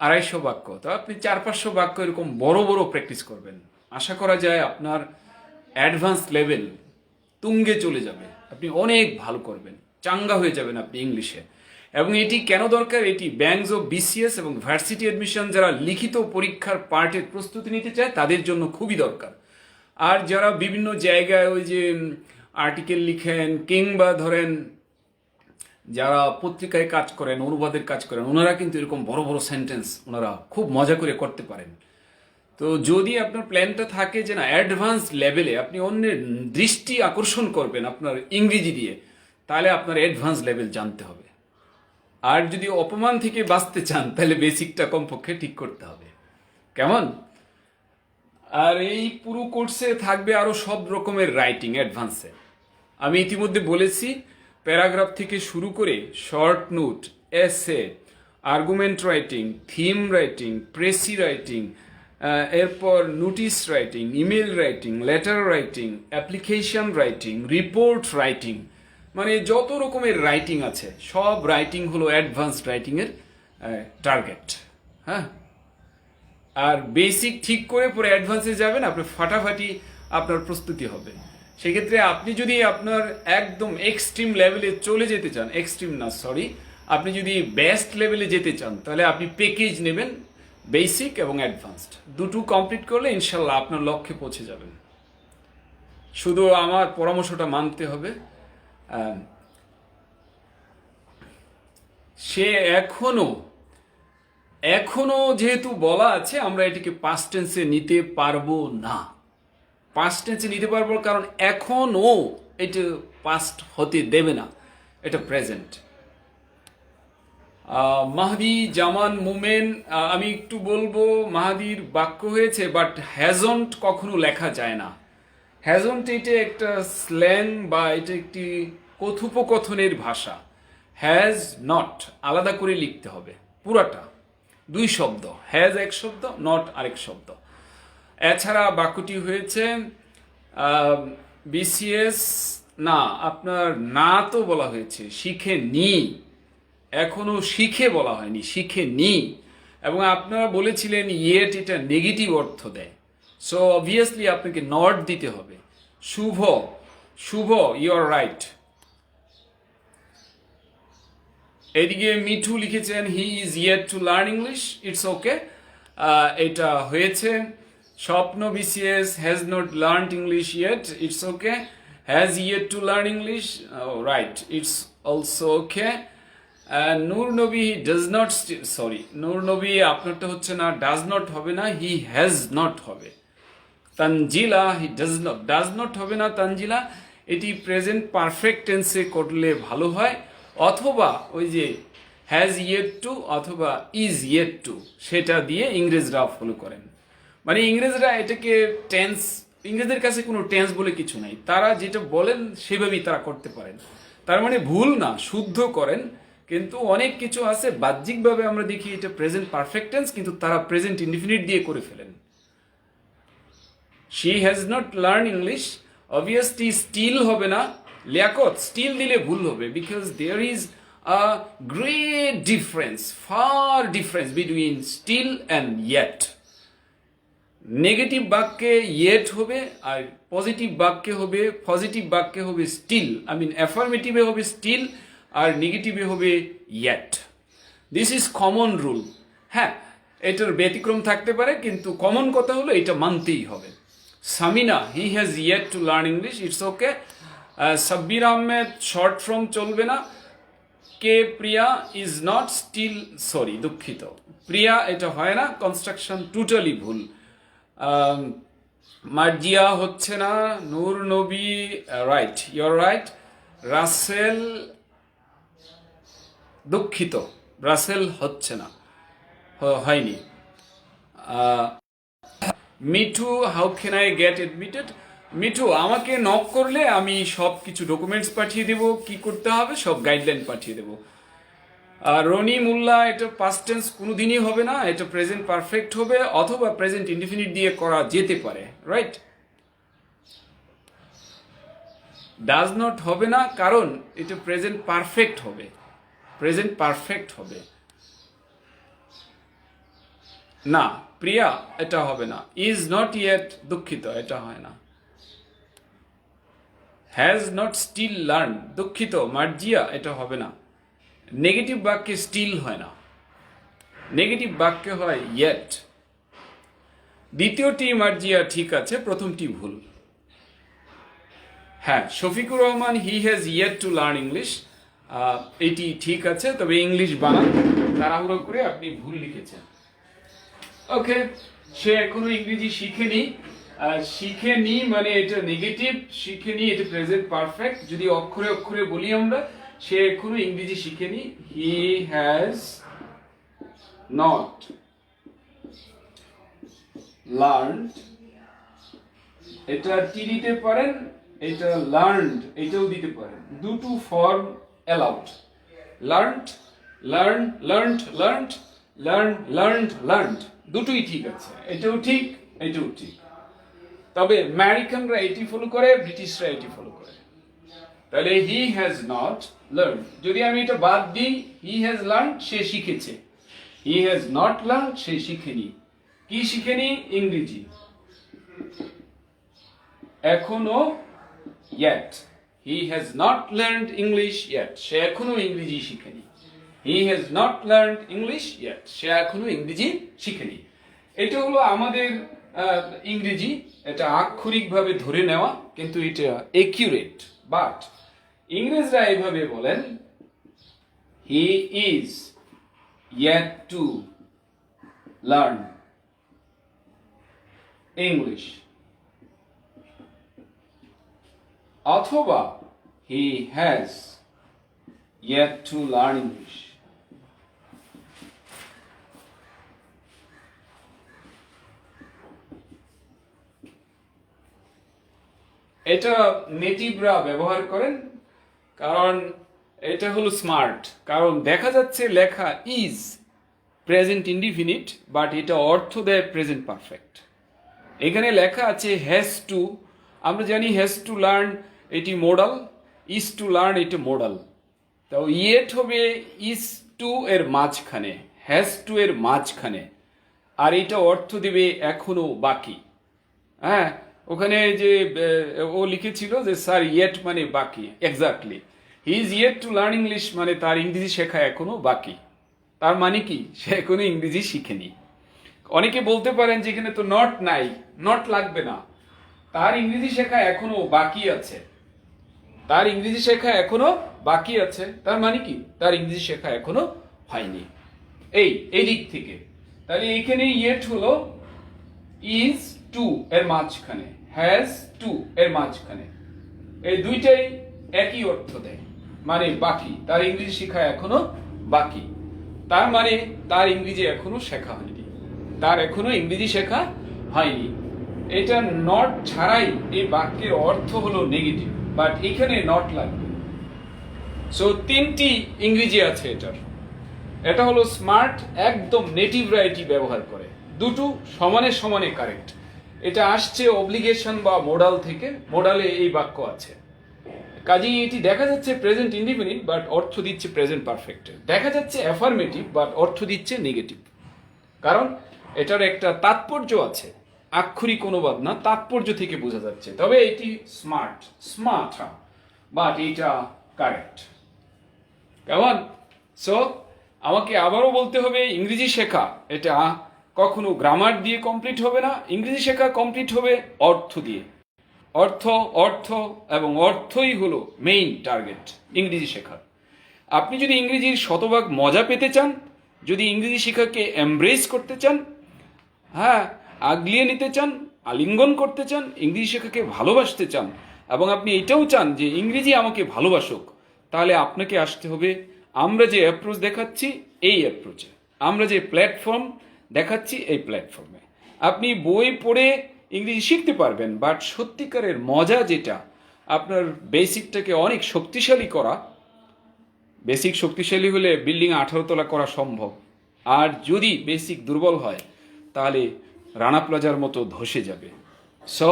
250 বাক্য, তো আপনি 400-500 বাক্য এরকম বড় বড় প্র্যাকটিস করবেন। আশা করা যায় আপনার অ্যাডভান্স লেভেল তুঙ্গে চলে যাবে, আপনি অনেক ভালো করবেন, চাঙ্গা হয়ে যাবেন আপনি ইংলিশে। এবং এটি কেন দরকার, এটি ব্যাংকস অফ বিসিএস এবং ভার্সিটি অ্যাডমিশন যারা লিখিত পরীক্ষার পার্টের প্রস্তুতি নিতে চায় তাদের জন্য খুবই দরকার। আর যারা বিভিন্ন জায়গায় ওই যে আর্টিকেল লিখেন, কিংবা ধরেন যারা পত্রিকায় কাজ করেন, অনুবাদের কাজ করেন, ওনারা কিন্তু এরকম বড় বড় সেন্টেন্স ওনারা খুব মজা করে করতে পারেন। তো যদি আপনার প্ল্যানটা থাকে যে না অ্যাডভান্স লেভেলে আপনি অন্যের দৃষ্টি আকর্ষণ করবেন আপনার ইংরেজি দিয়ে, তাহলে আপনার অ্যাডভান্স লেভেল জানতে হবে। আর যদি অপমান থেকে বাঁচতে চান তাহলে বেসিকটা কমপক্ষে ঠিক করতে হবে। কেমন? আর এই পুরো কোর্সে থাকবে আরো সব রকমের রাইটিং অ্যাডভান্সে। আমি ইতিমধ্যে বলেছি, প্যারাগ্রাফ থেকে শুরু করে short note, essay, argument writing, theme writing, precis writing, এরপর notice writing, email writing, letter writing, application writing, report writing, মানে যত রকমের রাইটিং আছে সব রাইটিং হলো অ্যাডভান্সড রাইটিংয়ের টার্গেট। হ্যাঁ, আর বেসিক ঠিক করে পরে অ্যাডভান্সে যাবেন, আপনার ফাটাফাটি আপনার প্রস্তুতি হবে। সেক্ষেত্রে আপনি যদি আপনার একদম এক্সট্রিম লেভেলে চলে যেতে চান, এক্সট্রিম না সরি, আপনি যদি বেস্ট লেভেলে যেতে চান, তাহলে আপনি প্যাকেজ নেবেন, বেসিক এবং অ্যাডভান্সড দুটো কমপ্লিট করলে ইনশাল্লাহ আপনার লক্ষ্যে পৌঁছে যাবেন। শুধু আমার পরামর্শটা মানতে হবে। সে এখনো যেহেতু বলা আছে, আমরা এটিকে পাস্ট টেন্সে নিতে পারবো না। পাস্ট টেন্সে নিতে পারবো কারণ এখনো এটা পাস্ট হতে দেবে না, এটা প্রেজেন্ট। মাহদি জামান মোমেন, আমি একটু বলবো, মাহাদির বাক্য হয়েছে, বাট হ্যাজন্ট কখনো লেখা যায় না। হ্যাজন্ট এটা একটা স্ল্যাং বা এটা একটি কথোপকথনের ভাষা। হ্যাজ নট আলাদা করে লিখতে হবে পুরাটা, 2 শব্দ, হ্যাজ এক শব্দ, নট আরেক শব্দ। এছাড়া বাক্যটি হয়েছে বিসিএস, না আপনার না তো বলা হয়েছে শিখে নি, এখনো শিখে বলা হয়নি, শিখে নি। এবং আপনারা বলেছিলেন ইয়েট এটা নেগেটিভ অর্থ দেয়, সো অবভিয়াসলি আপনাকে নট দিতে হবে। Shuvo, Shuvo, you are right. এদিকে মিঠু লিখেছেন he is yet to learn English, it's okay, এটা হয়েছে। স্বপ্ন BCS has not learn English yet, it's okay. Has yet to learn English, right, it's also okay. Nur Nabi does not, sorry নূর নবী আপনারটা হচ্ছে না, does not হবে না, হি হ্যাজ নট হবে। তানজিলা, হি ডাজ নট হবে না তানজিলা, এটি প্রেজেন্ট পারফেক্ট টেন্সে করলে ভালো হয়, অথবা ওই যে হ্যাজ ইয়েট টু অথবা ইজ ইয়েট টু সেটা দিয়ে ইংরেজরা ফলো করেন। মানে ইংরেজরা এটাকে টেন্স, ইংরেজদের কাছে কোনো টেন্স বলে কিছু নাই, তারা যেটা বলেন সেভাবেই তারা করতে পারেন। তার মানে ভুল না, শুদ্ধ করেন, কিন্তু অনেক কিছু আছে বাহ্যিকভাবে আমরা দেখি এটা প্রেজেন্ট পারফেক্ট টেন্স, কিন্তু তারা প্রেজেন্ট ইনডিফিনিট দিয়ে করে ফেলেন। She has not learn English, obviously still হবে না, লিয়াকত স্টিল দিলে ভুল হবে, because there is a great difference, far difference between still and yet. Negative বাক্যে ইয়েট হবে, আর পজিটিভ বাক্যে হবে স্টিল। আই মিন অ্যাফার্মেটিভে হবে স্টিল, আর নেগেটিভে হবে yet. This is common rule. হ্যাঁ, এটার ব্যতিক্রম থাকতে পারে, কিন্তু কমন কথা হলো এটা মানতেই হবে। Samina, he has yet to learn English, it's okay. Sabbir Ahmed, short form চলবে না। কে প্রিয়া ইজ নট স্টিল, সরি দুঃখিত, প্রিয়া এটা হয় না, কনস্ট্রাকশন টোটালি ভুল। মার্জিয়া হচ্ছে না। নূর নবী, রাইট, ইউর রাইট। রাসেল, দুঃখিত, রাসেল হচ্ছে না, হয়নি। Mithu, how can I get admitted? Mithu, আমাকে নক করলে আমি সব কিছু ডকুমেন্টস পাঠিয়ে দেবো, কি করতে হবে সব গাইডলাইন পাঠিয়ে দেবো। রনি মোল্লা, এটা পাস্ট টেন্স কোনোদিনই হবে না, এটা প্রেজেন্ট পারফেক্ট হবে, অথবা প্রেজেন্ট ইনডিফিনিট দিয়ে করা যেতে পারে, রাইট। ডাজ নট হবে না, কারণ এটা প্রেজেন্ট পারফেক্ট হবে, প্রেজেন্ট পারফেক্ট হবে না। প্রিয়া, এটা হবে না। ইজ নট ইয়েট, দুঃখিত, এটা হয় না। হ্যাজ নট স্টিল লার্ন, দুঃখিত। মার্জিয়া, এটা হবে না। নেগেটিভ বাক্যে স্টিল হয় না, নেগেটিভ বাক্যে হয় ইয়েট। দ্বিতীয়টি মার্জিয়া ঠিক আছে, প্রথমটি ভুল। হ্যাঁ, Shafiqur Rahman, he has yet to learn English, এটি ঠিক আছে, তবে ইংলিশ বানান, তাড়াহুড়ো করে আপনি ভুল লিখেছেন। ওকে, সে এখনো ইংরেজি শিখেনি। শিখেনি মানে এটা নেগেটিভ, শিখেনি এটা প্রেজেন্ট পারফেক্ট। যদি অক্ষরে অক্ষরে বলি আমরা, সে এখনো ইংরেজি শিখেনি। হি হ্যাজ নট লার্নড, এটা টি দিতে পারেন, এটা লার্নড এটাও দিতে পারেন, দুটো form allowed. Learned, learn, learned, learned, learn, learned, learned, দুটোই ঠিক আছে, এটাও ঠিক, এটাও ঠিক। তবে আমেরিকানরা এটি ফলো করে, ব্রিটিশরা এটি ফলো করে। তাহলে হি হ্যাজ নট লার্ন, যদি আমি এটা বাদ দিই, হি হ্যাজ লার্ন, সে শিখেছে। হি হ্যাজ নট লার্ন, সে শিখেনি। কি শিখেনি? ইংরেজি। এখনো yet, he has not learned English yet, সে এখনো ইংরেজি শিখেনি। he has not learned English yet, সে এখনো ইংরেজি শিখেনি। এটা হলো আমাদের ইংরেজি, এটা আক্ষরিকভাবে ধরে নেওয়া, কিন্তু এটা একিউরেট। বাট ইংরেজরা এইভাবে বলেন, he is yet to learn English, অথবা he has yet to learn English। এটা নেটিভরা ব্যবহার করেন, কারণ এটা হলো স্মার্ট। কারণ দেখা যাচ্ছে লেখা ইজ প্রেজেন্ট ইনডিফিনিট, বাট এটা অর্থ দেয় প্রেজেন্ট পারফেক্ট। এখানে লেখা আছে হ্যাজ টু, আমরা জানি হ্যাজ টু লার্ন এটি মোডাল, ইজ টু লার্ন এটা মোডাল। তো ইয়েট হবে ইজ টু এর মাঝখানে, হ্যাজ টু এর মাঝখানে, আর এটা অর্থ দেবে এখনো বাকি। হ্যাঁ, ওখানে যে ও লিখেছিল যে স্যার ইয়েট মানে বাকি, exactly. He is yet to learn English মানে তার ইংরেজি শেখা এখনো বাকি। তার মানে কি? সে এখনো ইংরেজি শিখেনি। অনেকে বলতে পারেন যে এখানে তো নট নাই, নট লাগবে না, তার ইংরেজি শেখা এখনো বাকি আছে, তার ইংরেজি শেখা এখনো বাকি আছে। তার মানে কি? তার ইংরেজি শেখা এখনো হয়নি। এই দিক থেকে তাহলে এখানে ইয়েট হলো ইজ টু এর মাঝখানে, হ্যাজ টু এর মাঝখানে, এই দুইটাই একই অর্থ দেয়, মানে বাকি, তার ইংরেজি শেখা এখনো বাকি। তার মানে তার ইংরেজি এখনো শেখা হয়নি, তার এখনো ইংরেজি শেখা হয়নি। এটা নট ছাড়াই এই বাক্যের অর্থ হলো নেগেটিভ, বাট এখানে নট লাগবে। সো তিনটি ইংরেজি আছে এটার। এটা হলো স্মার্ট, একদম নেটিভরা এটি ব্যবহার করে, দুটো সমানে সমানে কারেক্ট। এটা আসছে অব্লিগেশন বা মোডাল থেকে, মোডালে এই বাক্য আছে। কাজেই এটি দেখা যাচ্ছে প্রেজেন্ট ইনডিফিনিট বাট অর্থ দিচ্ছে প্রেজেন্ট পারফেক্ট, দেখা যাচ্ছে অ্যাফার্মেটিভ বাট অর্থ দিচ্ছে নেগেটিভ। কারণ এটার একটা তাৎপর্য আছে, আক্ষরিক অনুবাদ না, তাৎপর্য থেকে বোঝা যাচ্ছে। তবে এটি স্মার্ট স্মার্ট বাট এটা কারেক্ট। কেমন? সো আমাকে আবারও বলতে হবে, ইংরেজি শেখা এটা কখনো গ্রামার দিয়ে কমপ্লিট হবে না। ইংরেজি শেখা কমপ্লিট হবে অর্থ দিয়ে। অর্থ অর্থ এবং অর্থই হলো মেইন টার্গেট ইংরেজি শেখার। আপনি যদি ইংরেজির শতভাগ মজা পেতে চান, যদি ইংরেজি শেখাকে এমব্রেস করতে চান, হ্যাঁ, আগলিয়ে নিতে চান, আলিঙ্গন করতে চান, ইংরেজি শেখাকে ভালোবাসতে চান, এবং আপনি এটাও চান যে ইংরেজি আমাকে ভালোবাসুক, তাহলে আপনাকে আসতে হবে আমরা যে অ্যাপ্রোচ দেখাচ্ছি এই অ্যাপ্রোচে, আমরা যে প্ল্যাটফর্ম দেখাচ্ছি এই প্ল্যাটফর্মে। আপনি বই পড়ে ইংরেজি শিখতে পারবেন, বাট সত্যিকারের মজা যেটা আপনার বেসিকটাকে অনেক শক্তিশালী করা, বেসিক শক্তিশালী হলে বিল্ডিং 18 তলা করা সম্ভব, আর যদি বেসিক দুর্বল হয় তাহলে রানা প্লাজার মতো ধসে যাবে। সো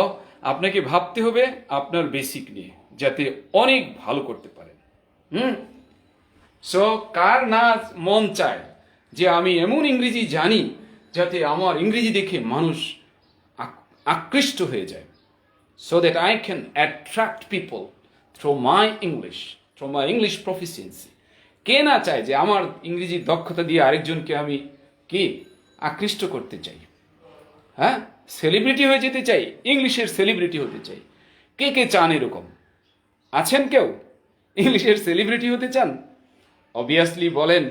আপনাকে ভাবতে হবে আপনার বেসিক নিয়ে, যাতে অনেক ভালো করতে পারেন। সো কার না মন চায় যে আমি এমন ইংরেজি জানি যাতে আমার ইংরেজি দেখে মানুষ আকৃষ্ট হয়ে যায়, so that I can attract people through my English proficiency. কে না চায় যে আমার ইংরেজির দক্ষতা দিয়ে আরেকজনকে আমি কি আকৃষ্ট করতে চাই? হ্যাঁ, সেলিব্রিটি হয়ে যেতে চাই, ইংলিশের সেলিব্রিটি হতে চাই। কে কে চান এরকম? আছেন কেউ ইংলিশের সেলিব্রিটি হতে চান? অবভিয়াসলি বলেন,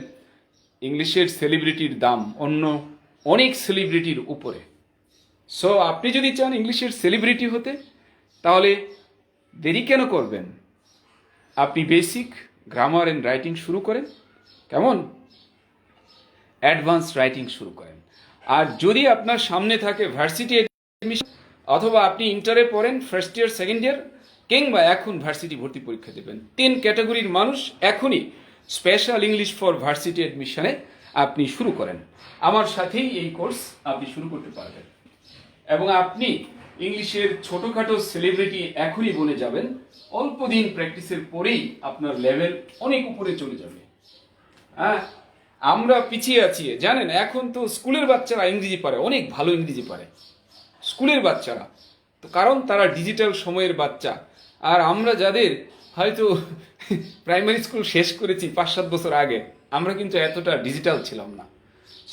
ইংলিশের সেলিব্রিটির দাম অন্য অনেক সেলিব্রিটির উপরে। সো আপনি যদি চান ইংলিশের সেলিব্রিটি হতে, তাহলে দেরি কেন করবেন? আপনি বেসিক গ্রামার অ্যান্ড রাইটিং শুরু করেন, কেমন? অ্যাডভান্স রাইটিং শুরু করেন। আর যদি আপনার সামনে থাকে ভার্সিটি এডমিশন, অথবা আপনি ইন্টারে পড়েন ফার্স্ট ইয়ার সেকেন্ড ইয়ার, কিংবা এখন ভার্সিটি ভর্তি পরীক্ষা দেবেন, 3 ক্যাটাগরির মানুষ এখনই স্পেশাল ইংলিশ ফর ভার্সিটি অ্যাডমিশনে আপনি শুরু করেন। আমার সাথেই এই কোর্স আপনি শুরু করতে পারবেন, এবং আপনি ইংলিশের ছোটোখাটো সেলিব্রিটি এখনই বনে যাবেন। অল্প দিন প্র্যাকটিসের পরেই আপনার লেভেল অনেক উপরে চলে যাবে। হ্যাঁ, আমরা পিছিয়ে আছি জানেন। এখন তো স্কুলের বাচ্চারা ইংরেজি পারে, অনেক ভালো ইংরেজি পারে স্কুলের বাচ্চারা, তো কারণ তারা ডিজিটাল সময়ের বাচ্চা। আর আমরা যাদের হয়তো প্রাইমারি স্কুল শেষ করেছি 5-7 বছর আগে, আমরা কিন্তু এতটা ডিজিটাল ছিলাম না।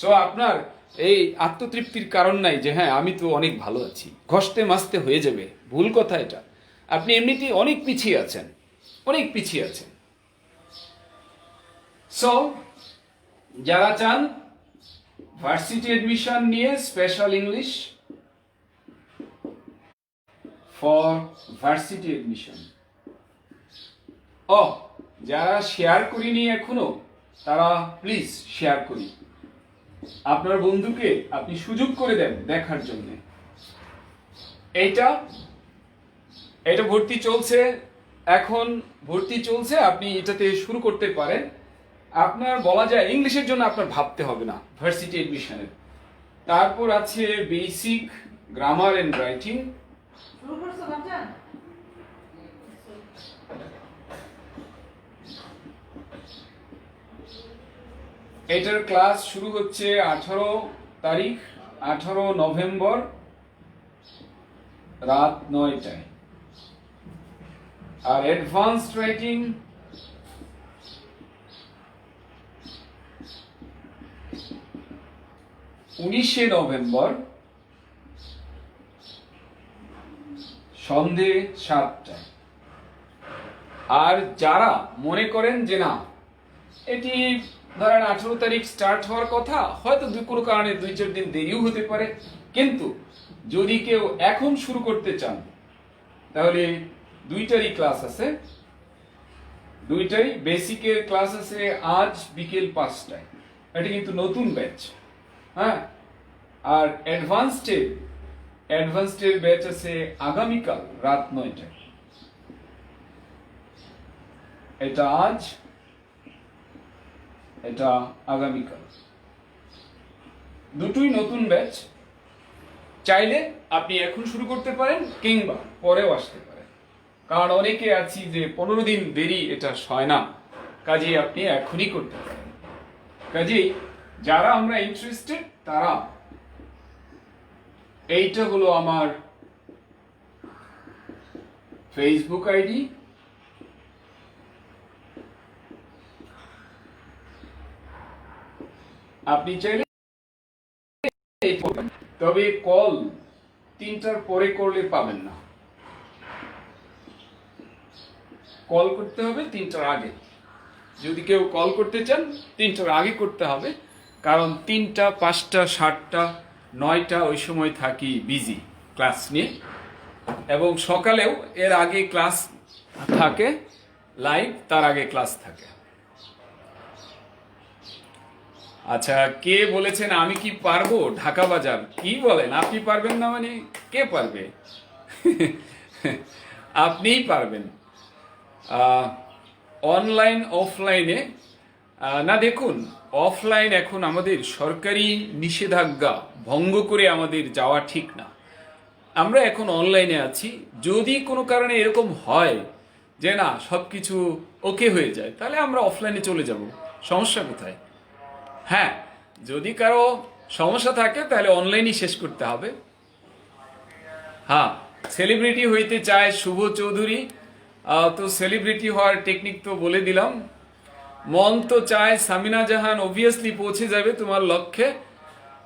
সো আপনার এই আত্মতৃপ্তির কারণ নাই যে হ্যাঁ আমি তো অনেক ভালো আছি, ঘষতে মাসতে হয়ে যাবে, ভুল কথা এটা। আপনি এমনিতেই অনেক পিছিয়ে আছেন, অনেক পিছিয়ে আছেন। সো যারা চান ভার্সিটি এডমিশন নিয়ে special English for varsity admission, যারা শেয়ার করিনি এখনো, তারা প্লিজ শেয়ার করি, আপনার বন্ধুকে আপনি সুযোগ করে দেন দেখার জন্য। এটা ভর্তি চলছে, এখন ভর্তি চলছে, আপনি এটাতে শুরু করতে পারেন। আপনার বলা যায় ইংলিশের জন্য আপনার ভাবতে হবে না ভার্সিটি এডমিশনের। তারপর আছে বেসিক গ্রামার এন্ড রাইটিং। এটার ক্লাস শুরু হচ্ছে 18 তারিখ, 18 নভেম্বর রাত 9টায়। আর অ্যাডভান্সড রাইটিং 19 নভেম্বর সন্ধে 7টায়। আর যারা মনে করেন যে না এটি ধরেন 18 তারিখ স্টার্ট হওয়ার কথা, হয়তো কোনো কারণে 2-4 দিন দেরিও হতে পারে, কিন্তু যদি কেউ এখন শুরু করতে চান তাহলে 2টারই ক্লাস আছে, 2টারই বেসিকের ক্লাস আছে আজ বিকেল 5টায়। এটা কিন্তু নতুন ব্যাচ, হ্যাঁ। আর অ্যাডভান্সডের ব্যাচ আছে আগামীকাল রাত 9টায়। এটা আজ, এটা আগামীকাল, দুটোই নতুন ব্যাচ। চাইলে আপনি এখন শুরু করতে পারেন কিংবা পরেও আসতে পারেন। কারণ অনেকে আছি যে 15 দিন দেরি এটা হয় না, কাজেই আপনি এখনই করতে পারেন। কাজেই যারা আমরা ইন্টারেস্টেড তারা, এইটা হলো আমার ফেসবুক আইডি, আপনি চাইলে তবে কল 3টার পরে করলে পাবেন না, কল করতে হবে 3টার আগে। যদি কেউ কল করতে চান 3টার আগে করতে হবে, কারণ 3টা, 5টা, 7টা, 9টা ওই সময় থাকি বিজি ক্লাস নিয়ে, এবং সকালেও এর আগে ক্লাস থাকে লাইভ, তার আগে ক্লাস থাকে। আচ্ছা, কে বলেছেন আমি কি পারবো ঢাকা বাজার? কি বলেন, আপনি পারবেন না মানে কে পারবে? আপনিই পারবেন। অনলাইন অফলাইনে না, দেখুন অফলাইন এখন আমাদের সরকারি নিষেধাজ্ঞা ভঙ্গ করে আমাদের যাওয়া ঠিক না। আমরা এখন অনলাইনে আছি, যদি কোনো কারণে এরকম হয় যে না সব কিছু ওকে হয়ে যায়, তাহলে আমরা অফলাইনে চলে যাব, সমস্যা কোথায়? হ্যাঁ, যদি কারো সমস্যা থাকে তাহলে অনলাইনই শেষ করতে হবে। হ্যাঁ, সেলিব্রিটি হইতে চায় শুভ চৌধুরী, তো সেলিব্রিটি হওয়ার টেকনিক তো বলে দিলাম। মন তো চায় সামিনা জাহান, অবভিয়াসলি পৌঁছে যাবে তোমার লক্ষ্যে।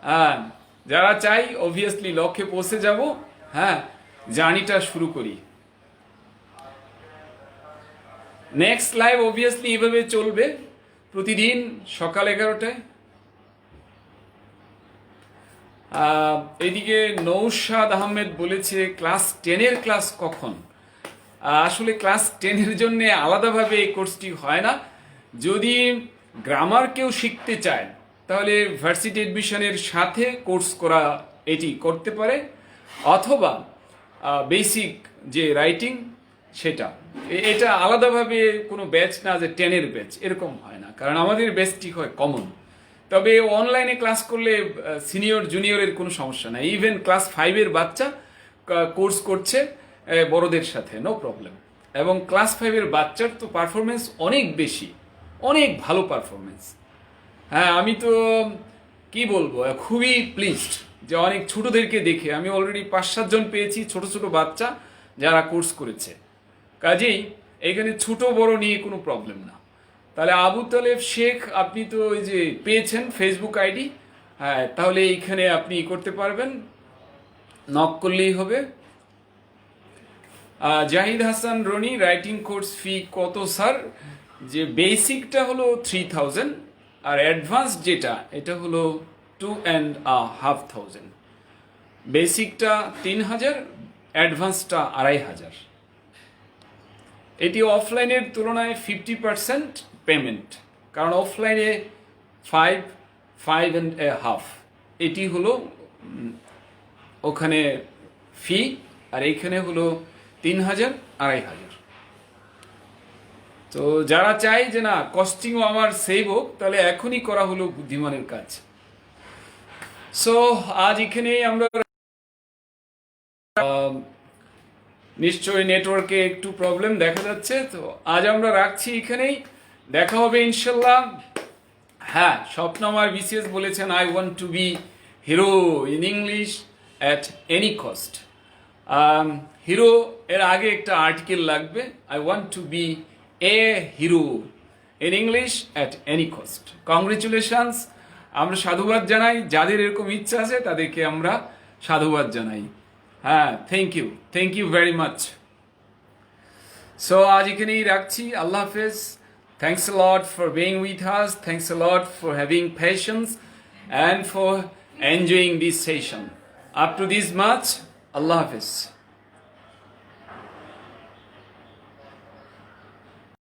হ্যাঁ, যারা চাই অবভিয়াসলি লক্ষ্যে পৌঁছে যাব। হ্যাঁ, জার্নিটা শুরু করি। নেক্সট লাইভ অবভিয়াসলি এইভাবে চলবে প্রতিদিন সকাল 11টায়। এদিকে নৌশাদ আহমেদ বলেছে ক্লাস 10-এর ক্লাস কখন? আসলে ক্লাস 10-এর জন্য আলাদাভাবে এই কোর্সটি হয় না। যদি গ্রামার কেউ শিখতে চায় তাহলে ভার্সিটি এডমিশনের সাথে কোর্স করা এটি করতে পারে, অথবা বেসিক যে রাইটিং সেটা, এটা আলাদাভাবে কোনো ব্যাচ না যে 10-এর ব্যাচ, এরকম হয় না, কারণ আমাদের ব্যাচটি হয় কমন। তবে অনলাইনে ক্লাস করলে সিনিয়র জুনিয়রের কোনো সমস্যা নাই, ইভেন ক্লাস 5-এর বাচ্চা কোর্স করছে বড়দের সাথে, নো প্রবলেম। এবং ক্লাস 5-এর বাচ্চার তো পারফরমেন্স অনেক বেশি, অনেক ভালো পারফরমেন্স। হ্যাঁ, আমি তো কি বলবো, খুবই প্লিজড যে অনেক ছোটদেরকে দেখে। আমি অলরেডি 5-7 জন পেয়েছি ছোট ছোট বাচ্চা যারা কোর্স করেছে। কাজেই এখানে ছোট বড় নিয়ে কোনো প্রবলেম না। তাহলে আবু তালেব শেখ, আপনি তো ওই যে পেয়েছেন ফেসবুক আইডি, হ্যাঁ, তাহলে এইখানে আপনি করতে পারবেন, নক করলেই হবে। Zahid Hasan Roni, writing course fee কত স্যার? যে বেসিকটা হলো 3000, আর অ্যাডভান্স যেটা এটা হলো 2500। বেসিকটা 3000, অ্যাডভান্সটা 2500। এটি অফলাইনের তুলনায় 50% পেমেন্ট, কারণ অফলাইনে 5.5 এটি হলো ওখানে ফি, আর এইখানে হলো 3000, 2500। তো যারা চাই যে না কস্টিংও আমার সেভ হোক, তাহলে এখনই করা হলো বুদ্ধিমানের কাজ। সো আজ এখানেই আমরা, নিশ্চয়ই নেটওয়ার্কে একটু প্রবলেম দেখা যাচ্ছে, তো আজ আমরা রাখছি এখানেই, দেখা হবে ইনশাল্লাহ। হ্যাঁ, স্বপ্ন আমার বিসিএস বলেছেন I want to be hero in English at any cost. Hero এর আগে একটা আর্টিকেল লাগবে, I want to be a hero in English at any cost. Congratulations, আমরা সাধুবাদ জানাই, যাদের এরকম ইচ্ছা আছে তাদেরকে আমরা সাধুবাদ জানাই। হ্যাঁ, thank you very much. So আজ এখানেই রাখছি, আল্লাহ হাফেজ। Thanks a lot for being with us. Thanks a lot for having patience and for enjoying this session. Up to this much, Allah Hafiz.